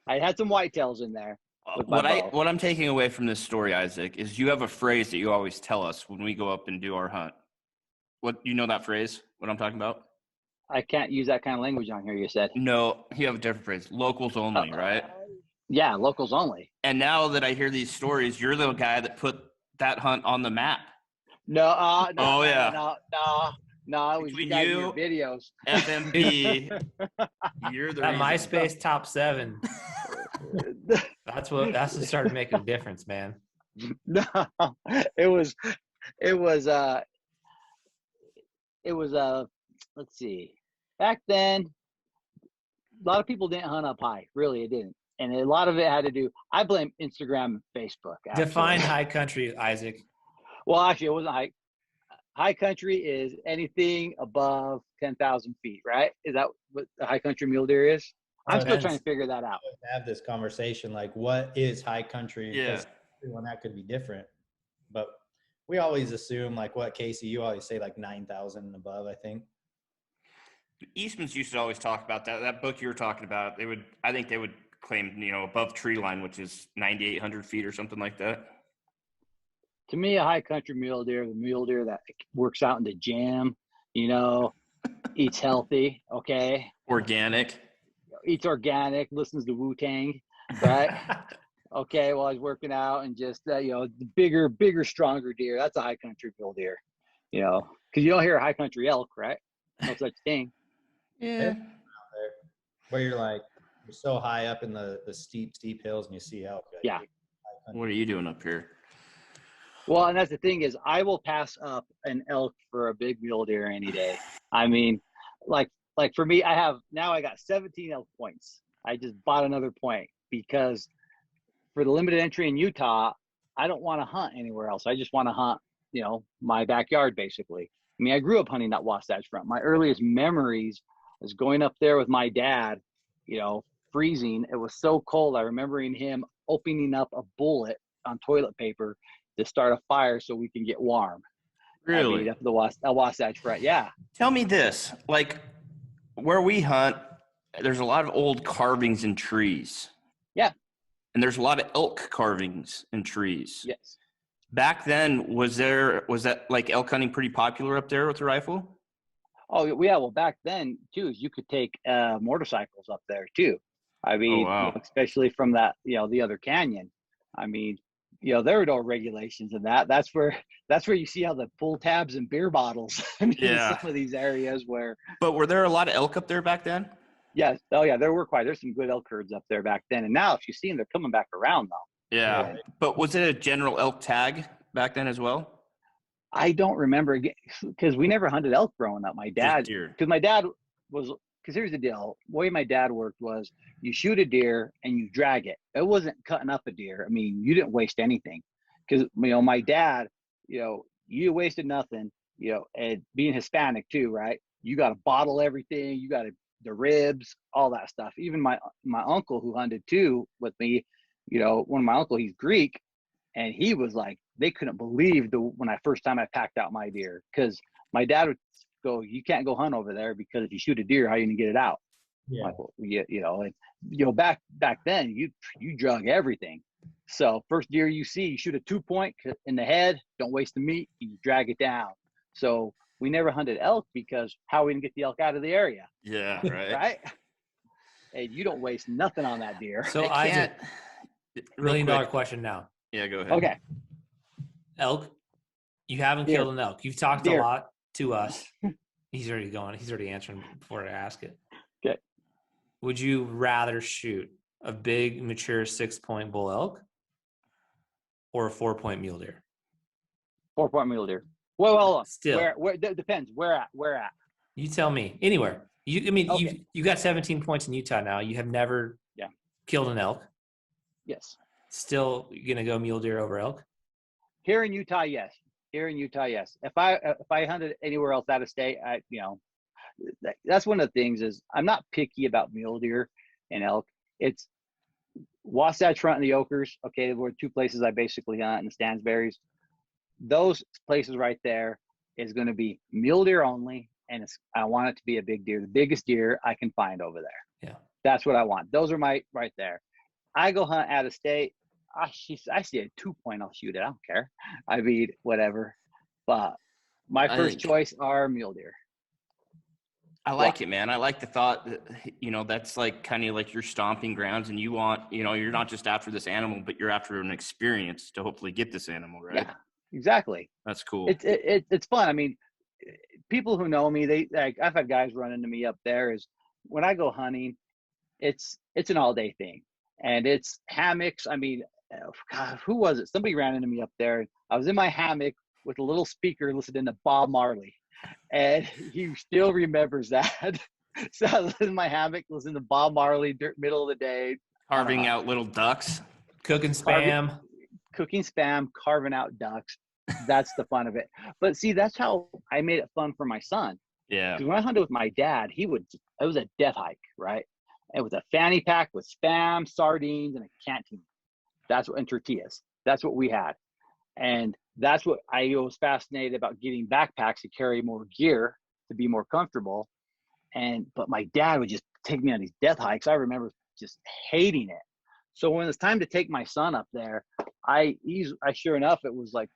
I had some whitetails in there. with my bow. What I'm taking away from this story, Isaac, is you have a phrase that you always tell us when we go up and do our hunt. What, you know that phrase? What I'm talking about? I can't use that kind of language on here, you said. No, you have a different phrase. Locals only, right? Yeah, locals only. And now that I hear these stories, you're the guy that put that hunt on the map. No, Oh, yeah. No, it was you Between guys in you- your videos. FMP, you're the That reason. MySpace top 7. That's what started making a difference, man. No, it was let's see. Back then, a lot of people didn't hunt up high. Really, it didn't. And a lot of it had to do, I blame Instagram and Facebook. Actually. Define high country, Isaac. Well, actually, it wasn't high. High country is anything above 10,000 feet, right? Is that what the high country mule deer is? I'm still trying to figure that out. Have this conversation, like, what is high country? Yeah. Because everyone, that could be different. But we always assume, like, what, Casey, you always say like 9,000 and above, I think. Eastman's used to always talk about that. That book you were talking about, I think they would claim, above tree line, which is 9,800 feet or something like that. To me, a high country mule deer, the mule deer that works out in the gym, eats healthy, okay? Organic. Eats organic, listens to Wu-Tang, right? Okay, while he's working out, and just, the bigger, stronger deer. That's a high country mule deer, because you don't hear a high country elk, right? No such thing. Yeah. Where you're like, you're so high up in the steep hills and you see elk. Like, Yeah. What are you doing up here? Well, and that's the thing is, I will pass up an elk for a big mule deer any day. I mean, like for me, I got 17 elk points. I just bought another point because for the limited entry in Utah, I don't want to hunt anywhere else. I just want to hunt, my backyard basically. I mean, I grew up hunting that Wasatch Front. My earliest memories was going up there with my dad, freezing. It was so cold. I remembering him opening up a bullet on toilet paper to start a fire so we can get warm. Really? I mean, up the Wasatch Front. Yeah. Tell me this, like where we hunt, there's a lot of old carvings in trees. Yeah. And there's a lot of elk carvings in trees. Yes. Back then, was that like elk hunting pretty popular up there with the rifle? Oh yeah. Well, back then too, you could take motorcycles up there too. I mean, wow. Especially from that, the other canyon. I mean, there were no regulations in that. That's where you see how the pull tabs and beer bottles. I mean, Yeah. some of these areas where. But were there a lot of elk up there back then? Yes. Oh yeah, there were quite. There's some good elk herds up there back then, and now if you see them, they're coming back around though. Yeah. But was it a general elk tag back then as well? I don't remember because we never hunted elk growing up. My dad, deer. because my dad was. Because here's the deal. The way my dad worked was you shoot a deer and you drag it. It wasn't cutting up a deer. I mean, you didn't waste anything. Because, my dad, you wasted nothing, and being Hispanic too, right? You got to bottle everything. You got the ribs, all that stuff. Even my uncle who hunted too with me, one of my uncle, he's Greek. And he was like, they couldn't believe when I first time I packed out my deer. Because my dad would go, you can't go hunt over there because if you shoot a deer, how are you gonna get it out? Yeah. Like, well, back then you drug everything. So first deer you see, you shoot a 2-point in the head, don't waste the meat, you drag it down. So we never hunted elk because how are we gonna get the elk out of the area? Yeah, right. Right? And you don't waste nothing on that deer. So I Isaac, Real $1 million quick. question now. Yeah, go ahead. Okay. Elk, you haven't Deer. killed an elk. You've talked Deer. a lot to us. He's already answering before I ask it. Okay. Would you rather shoot a big, mature 6-point bull elk or a 4-point mule deer? 4-point mule deer. Well, Still. where depends. Where at? You tell me. Anywhere. Okay. You got 17 points in Utah now. You have never Yeah. killed an elk. Yes. Still gonna go mule deer over elk? Here in Utah, yes. Here in Utah, yes. If I hunted anywhere else out of state, that's one of the things is I'm not picky about mule deer and elk. It's Wasatch Front and the Oakers. Okay, were two places I basically hunt, and the Stansberries. Those places right there is going to be mule deer only, and I want it to be a big deer, the biggest deer I can find over there. Yeah, that's what I want. Those are my right there. I go hunt out of state. I see a 2-point, I'll shoot it. I don't care. I mean, whatever. But my first choice are mule deer. I like it, man. I like the thought that, that's like kind of like your stomping grounds, and you want, you're not just after this animal, but you're after an experience to hopefully get this animal, right? Yeah, exactly. That's cool. It's fun. I mean, people who know me, I've had guys run into me up there. Is when I go hunting, it's an all day thing, and it's hammocks. I mean, God, who was it? Somebody ran into me up there. I was in my hammock with a little speaker listening to Bob Marley. And he still remembers that. So I was in my hammock, listening to Bob Marley, middle of the day. Carving out little ducks. Cooking spam. Cooking spam, carving out ducks. That's the fun of it. But see, that's how I made it fun for my son. Yeah. Because when I hunted with my dad, it was a death hike, right? It was a fanny pack with spam, sardines, and a canteen. And tortillas. That's what we had. And that's what I was fascinated about, getting backpacks to carry more gear to be more comfortable. But my dad would just take me on these death hikes. I remember just hating it. So when it's time to take my son up there, I sure enough, it was like,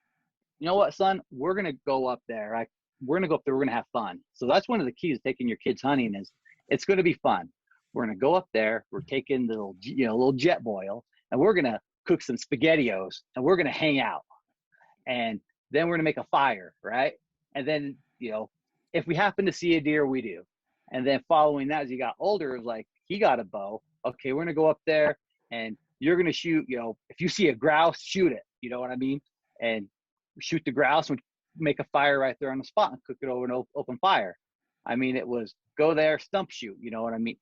you know what, son, we're going to go up there. We're going to go up there. We're going to have fun. So that's one of the keys to taking your kids hunting is it's going to be fun. We're going to go up there. We're taking the little jet boil, and we're going to cook some SpaghettiOs, and we're going to hang out. And then we're going to make a fire, right? And then, if we happen to see a deer, we do. And then following that, as he got older, it was like, he got a bow. Okay, we're going to go up there, and you're going to shoot, if you see a grouse, shoot it. You know what I mean? And shoot the grouse and make a fire right there on the spot and cook it over an open fire. I mean, it was go there, stump shoot. You know what I mean?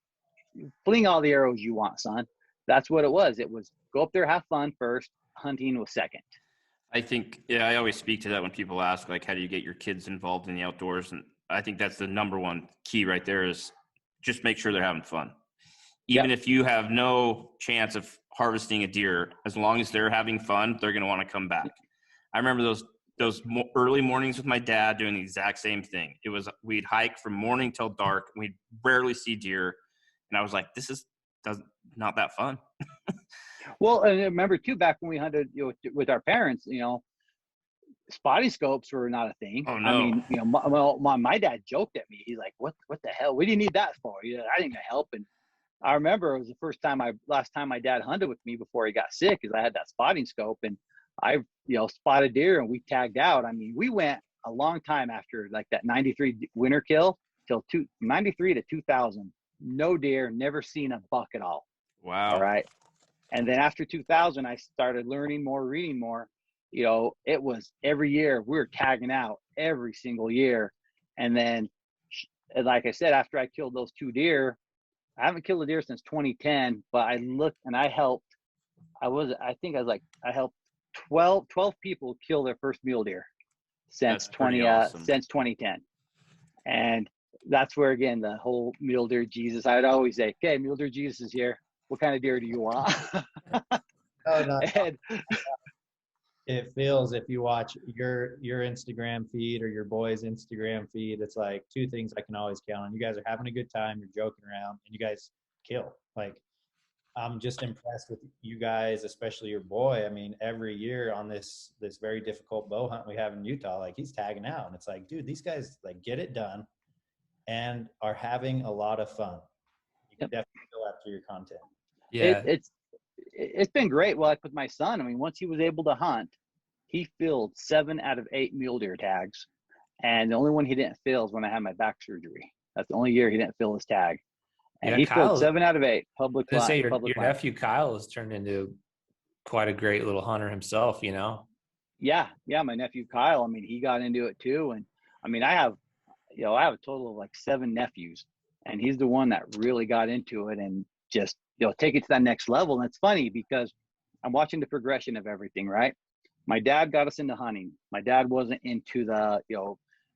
Fling all the arrows you want, son. That's what it was. It was go up there, have fun first, hunting was second. I think, I always speak to that when people ask, like, how do you get your kids involved in the outdoors? And I think that's the number one key right there is just make sure they're having fun. Even if you have no chance of harvesting a deer, as long as they're having fun, they're going to want to come back. I remember those early mornings with my dad doing the exact same thing. We'd hike from morning till dark. We'd rarely see deer. And I was like, this is not that fun. Well, and I remember too, back when we hunted with our parents, spotting scopes were not a thing. Oh, no. I mean, my dad joked at me. He's like, what the hell? What do you need that for? I didn't help. And I remember it was the last time my dad hunted with me before he got sick, is I had that spotting scope, and I, spotted deer and we tagged out. I mean, we went a long time after like that 93 winter kill till 93 to 2000. No deer, never seen a buck at all. Wow. All right. And then after 2000, I started learning more, reading more. It was every year we were tagging out every single year. And then, like I said, after I killed those 2 deer, I haven't killed a deer since 2010, but I looked and I helped. I helped 12 people kill their first mule deer since awesome. Since 2010. And that's where, again, the whole mule deer Jesus, I'd always say, okay, mule deer Jesus is here. What kind of deer do you want? Oh, no. And it feels, if you watch your Instagram feed or your boys' Instagram feed, it's like 2 things I can always count on. You guys are having a good time, you're joking around, and you guys kill. Like, I'm just impressed with you guys, especially your boy. I mean, every year on this very difficult bow hunt we have in Utah, like, he's tagging out, and it's like, dude, these guys like get it done and are having a lot of fun. You can definitely go after your content. Yeah, it's been great. Well, like with my son, I mean, once he was able to hunt, he filled 7 out of 8 mule deer tags, and the only one he didn't fill is when I had my back surgery. That's the only year he didn't fill his tag, and he filled 7 out of 8 public. Your nephew Kyle has turned into quite a great little hunter himself. Yeah, my nephew Kyle. I mean, he got into it too, and I mean, I have a total of like 7 nephews, and he's the one that really got into it and just take it to that next level. And it's funny because I'm watching the progression of everything, right? My dad got us into hunting. My dad wasn't into the,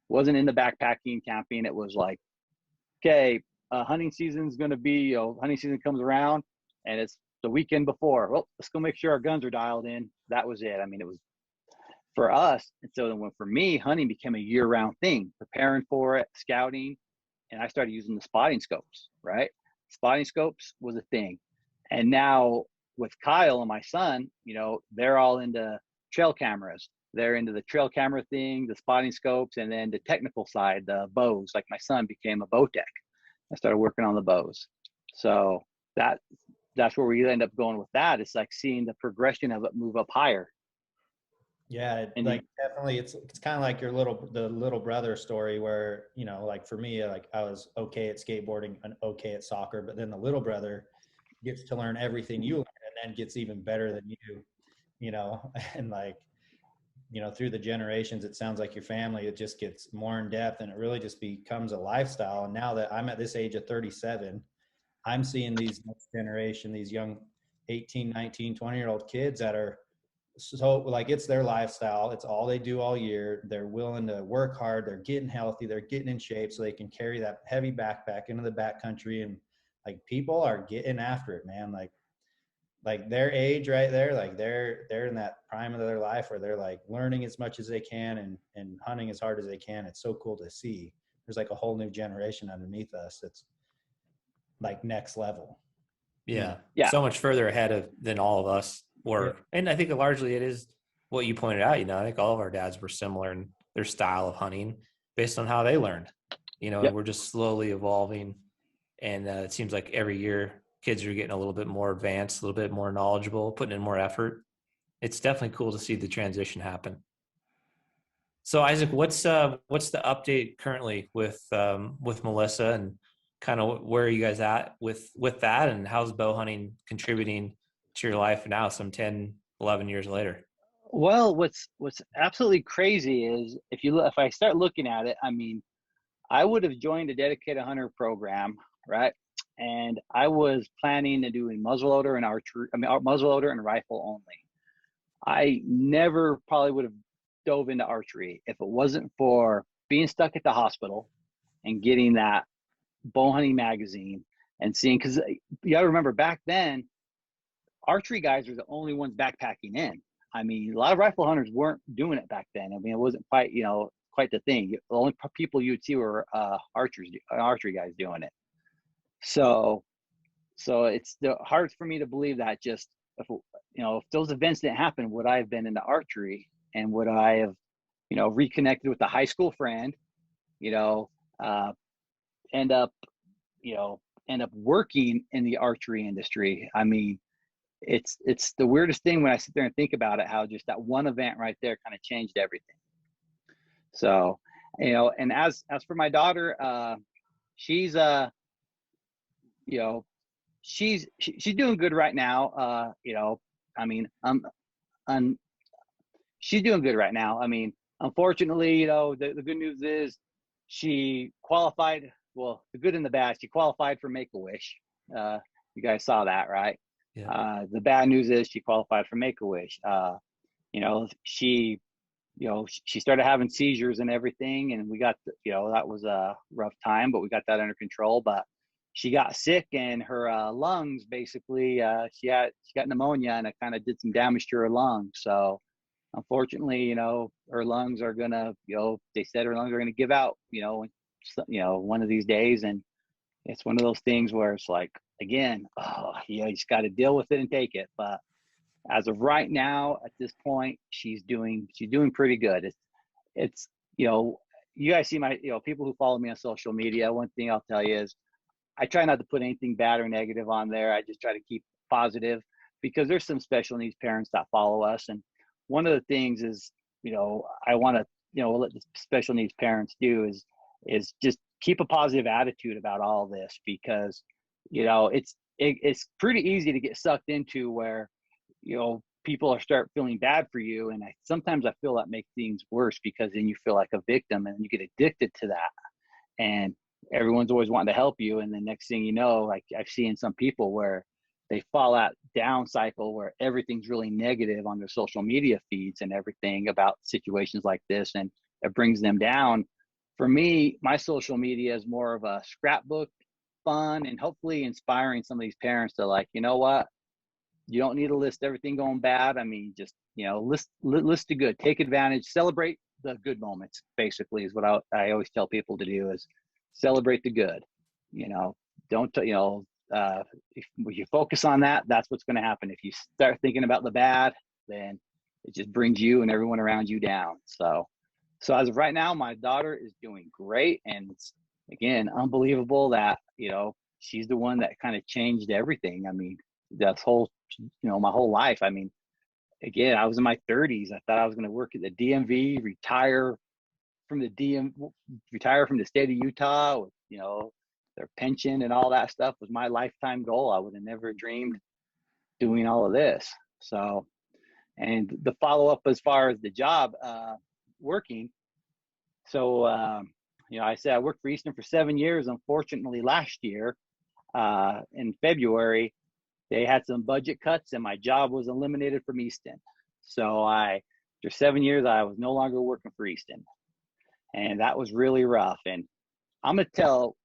wasn't into backpacking, camping. It was like, okay, hunting season's going to be, hunting season comes around and it's the weekend before. Well, let's go make sure our guns are dialed in. That was it. I mean, it was for us. And so then for me, hunting became a year-round thing, preparing for it, scouting, and I started using the spotting scopes, right? Spotting scopes was a thing. And now with Kyle and my son, they're all into trail cameras. They're into the trail camera thing, the spotting scopes, and then the technical side, the bows. Like my son became a bow tech. I started working on the bows. So that's where we end up going with that. It's like seeing the progression of it move up higher. Yeah, definitely, it's kind of like the little brother story where, like for me, like I was okay at skateboarding and okay at soccer, but then the little brother gets to learn everything you learn and then gets even better than you, and like, through the generations, it sounds like your family, it just gets more in depth and it really just becomes a lifestyle. And now that I'm at this age of 37, I'm seeing these next generation, these young 18, 19, 20-year-old kids that are so like, it's their lifestyle. It's all they do all year. They're willing to work hard. They're getting healthy. They're getting in shape so they can carry that heavy backpack into the backcountry. And like, people are getting after it, man. Like their age right there, like they're in that prime of their life where they're like learning as much as they can and hunting as hard as they can. It's so cool to see. There's like a whole new generation underneath us. It's like next level. Yeah. Yeah. So much further ahead than all of us were. Yeah. And I think largely it is what you pointed out. I think all of our dads were similar in their style of hunting based on how they learned, Yep. and we're just slowly evolving. And it seems like every year kids are getting a little bit more advanced, a little bit more knowledgeable, putting in more effort. It's definitely cool to see the transition happen. So Isaac, what's the update currently with Melissa, and kind of where are you guys at with that, and how's bow hunting contributing to your life now, some 10, 11 years later? Well, what's absolutely crazy is if I start looking at it, I mean, I would have joined a dedicated hunter program, right? And I was planning to do muzzleloader and archery, muzzleloader and rifle only. I never probably would have dove into archery if it wasn't for being stuck at the hospital and getting that bow hunting magazine and seeing, because you got to remember back then, archery guys were the only ones backpacking in. I mean, a lot of rifle hunters weren't doing it back then. I mean, it wasn't quite the thing. The only people you would see were archery guys doing it. So it's hard for me to believe that just if those events didn't happen, would I have been into archery, and would I have reconnected with a high school friend, end up working in the archery industry. I mean, it's the weirdest thing when I sit there and think about it, how just that one event right there kind of changed everything. So, and as for my daughter, she's she's doing good right now. I mean, she's doing good right now. I mean, unfortunately, the good news is she qualified. Well, the good and the bad, she qualified for Make-A-Wish. You guys saw that, right? Yeah. The bad news is she qualified for Make-A-Wish. She started having seizures and everything, and we got, that was a rough time, but we got that under control. But she got sick, and her lungs, basically, she got pneumonia, and it kind of did some damage to her lungs. So unfortunately, her lungs are gonna, they said her lungs are gonna give out, one of these days. And it's one of those things where it's like, again, you just got to deal with it and take it. But as of right now, at this point, she's doing pretty good. It's you guys see my, people who follow me on social media. One thing I'll tell you is I try not to put anything bad or negative on there. I just try to keep positive, because there's some special needs parents that follow us. And one of the things is, I want to, let the special needs parents do is just keep a positive attitude about all this, because, it's pretty easy to get sucked into where, people start feeling bad for you. And sometimes I feel that makes things worse, because then you feel like a victim and you get addicted to that. And everyone's always wanting to help you. And the next thing you know, like I've seen some people where, they fall out down cycle where everything's really negative on their social media feeds and everything about situations like this, and it brings them down. For me, my social media is more of a scrapbook, fun, and hopefully inspiring some of these parents to, like, you know what, you don't need to list everything going bad. I mean, just, you know, list the good, take advantage, celebrate the good moments, basically, is what I always tell people to do, is celebrate the good. You know, don't, you know, if you focus on that, that's what's going to happen. If you start thinking about the bad, then it just brings you and everyone around you down. So as of right now, my daughter is doing great. And it's, again, unbelievable that, you know, she's the one that kind of changed everything. I mean, that's whole, you know, my whole life. I mean, again, I was in my 30s. I thought I was going to work at the DMV, retire from the state of Utah with, you know, their pension and all that stuff was my lifetime goal. I would have never dreamed doing all of this. So, and the follow up as far as the job, working. So, you know, I said I worked for Easton for 7 years. Unfortunately, last year, in February, they had some budget cuts and my job was eliminated from Easton. So after 7 years, I was no longer working for Easton. And that was really rough. And I'm going to tell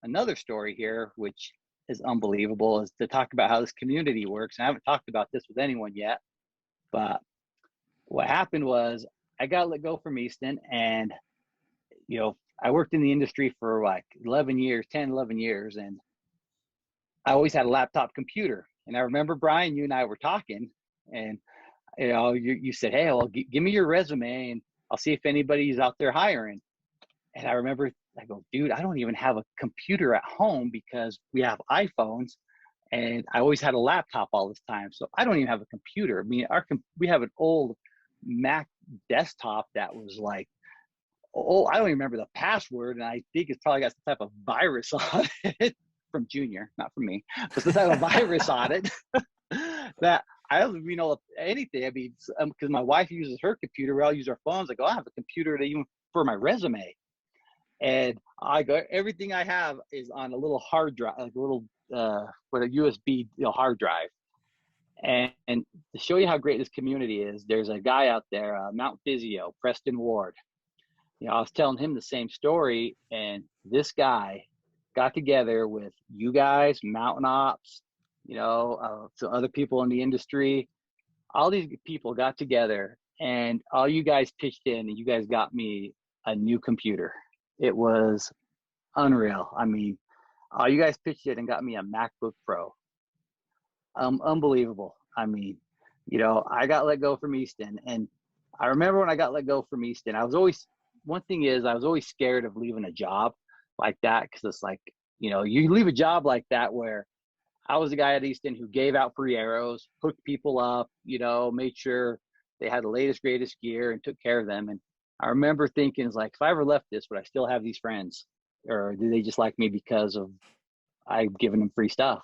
another story here, which is unbelievable, is to talk about how this community works. And I haven't talked about this with anyone yet, but what happened was I got let go from Easton, and, you know, I worked in the industry for like 11 years, and I always had a laptop computer. And I remember, Brian, you and I were talking, and, you know, you said, hey, well, give me your resume and I'll see if anybody's out there hiring. And I remember, I go, dude, I don't even have a computer at home because we have iPhones, and I always had a laptop all this time. So I don't even have a computer. I mean, we have an old Mac desktop that was like, oh, I don't even remember the password. And I think it's probably got some type of virus on it from Junior, not from me, but some type of virus on it that I don't even know anything. I mean, because my wife uses her computer, we all use our phones. I go, I have a computer to even for my resume. And I go, everything I have is on a little hard drive, like a little, with a USB, you know, hard drive. And to show you how great this community is, there's a guy out there, Mount Physio, Preston Ward. You know, I was telling him the same story, and this guy got together with you guys, Mountain Ops, you know, some other people in the industry. All these people got together, and all you guys pitched in, and you guys got me a new computer. It was unreal. I mean, you guys pitched it and got me a MacBook Pro. Unbelievable. I mean, you know, I got let go from Easton, and I remember when I got let go from Easton, I was always scared of leaving a job like that, because it's like, you know, you leave a job like that where I was the guy at Easton who gave out free arrows, hooked people up, you know, made sure they had the latest, greatest gear and took care of them. And I remember thinking, it's like, if I ever left this, would I still have these friends? Or do they just like me because of I've given them free stuff?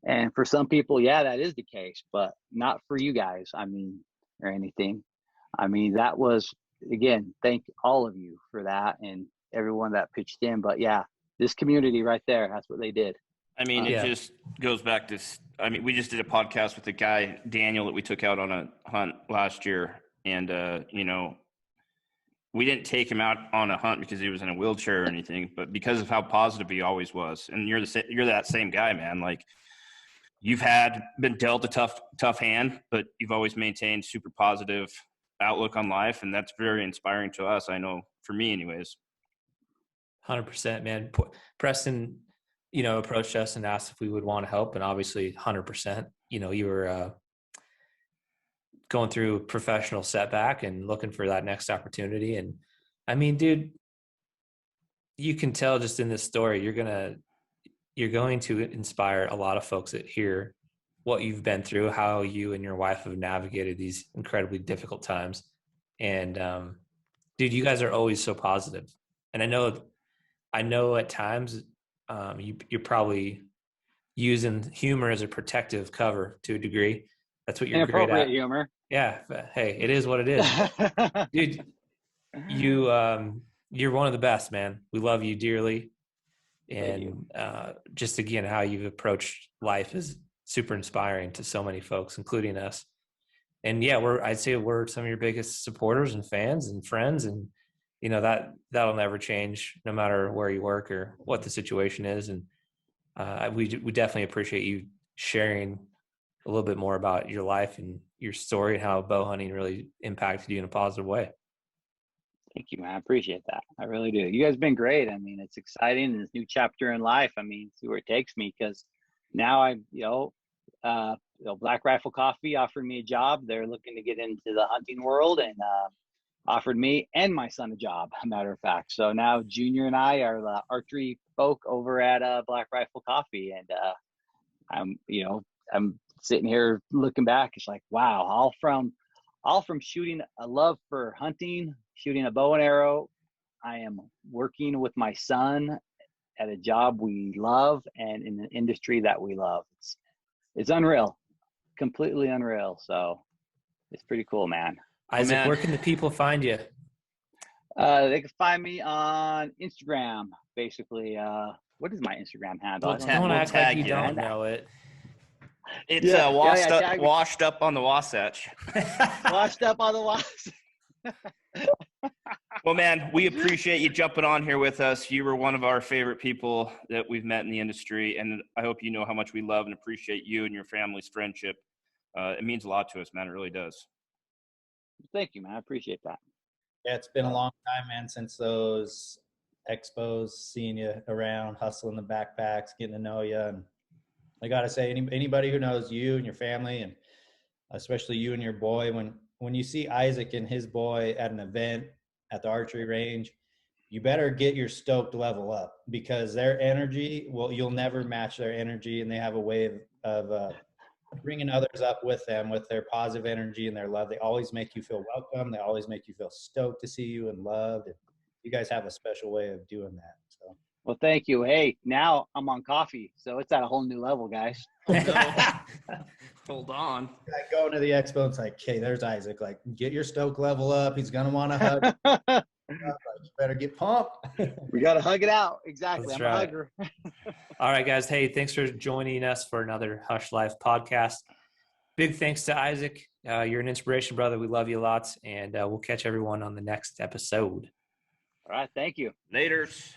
And for some people, yeah, that is the case, but not for you guys, I mean, or anything. I mean, that was, again, thank all of you for that and everyone that pitched in. But yeah, this community right there, that's what they did. I mean, it just goes back to, I mean, we just did a podcast with a guy, Daniel, that we took out on a hunt last year. And, you know, we didn't take him out on a hunt because he was in a wheelchair or anything, but because of how positive he always was. And you're that same guy, man. Like, you've been dealt a tough hand, but you've always maintained super positive outlook on life. And that's very inspiring to us. I know, for me anyways. 100%, man. Preston, you know, approached us and asked if we would want to help. And obviously 100%, you know, you were going through a professional setback and looking for that next opportunity. And I mean, dude, you can tell just in this story, you're going to inspire a lot of folks that hear what you've been through, how you and your wife have navigated these incredibly difficult times. And dude, you guys are always so positive. And I know at times you're probably using humor as a protective cover to a degree. That's what you're great at. Humor. Yeah. Hey, it is what it is. Dude, you're one of the best, man. We love you dearly. And just again, how you've approached life is super inspiring to so many folks, including us. And yeah, I'd say we're some of your biggest supporters and fans and friends. And, you know, that'll never change no matter where you work or what the situation is. And we definitely appreciate you sharing a little bit more about your life and your story and how bow hunting really impacted you in a positive way. Thank you, man. I appreciate that. I really do. You guys have been great. I mean, it's exciting and this new chapter in life. I mean, see where it takes me, because now Black Rifle Coffee offered me a job. They're looking to get into the hunting world and offered me and my son a job, a matter of fact. So now Junior and I are the archery folk over at Black Rifle Coffee. And I'm sitting here looking back. It's like, wow, all from shooting a love for hunting, shooting a bow and arrow. I am working with my son at a job we love and in an industry that we love. It's unreal, completely unreal. So it's pretty cool, man. Isaac, where can the people find you? They can find me on Instagram, basically. What is my Instagram handle? Don't act like you don't know it. It's washed up on the Wasatch. Washed up on the Wasatch. Well, man, we appreciate you jumping on here with us. You were one of our favorite people that we've met in the industry, and I hope you know how much we love and appreciate you and your family's friendship. It means a lot to us, man. It really does. Thank you, man. I appreciate that. Yeah, it's been a long time, man, since those expos, seeing you around, hustling the backpacks, getting to know you. And I got to say, anybody who knows you and your family, and especially you and your boy, when you see Isaac and his boy at an event at the archery range, you better get your stoked level up, because their energy, you'll never match their energy, and they have a way of bringing others up with them with their positive energy and their love. They always make you feel welcome. They always make you feel stoked to see you and loved. And you guys have a special way of doing that. So, well, thank you. Hey, now I'm on coffee, so it's at a whole new level, guys. Hold on. like going to the expo, it's like, okay, there's Isaac. Like, get your stoke level up. He's gonna want to hug. You better get pumped. We gotta hug it out. Exactly. That's I'm right. a hugger. All right, guys. Hey, thanks for joining us for another Hushlife podcast. Big thanks to Isaac. You're an inspiration, brother. We love you lots, and we'll catch everyone on the next episode. All right. Thank you. Laters.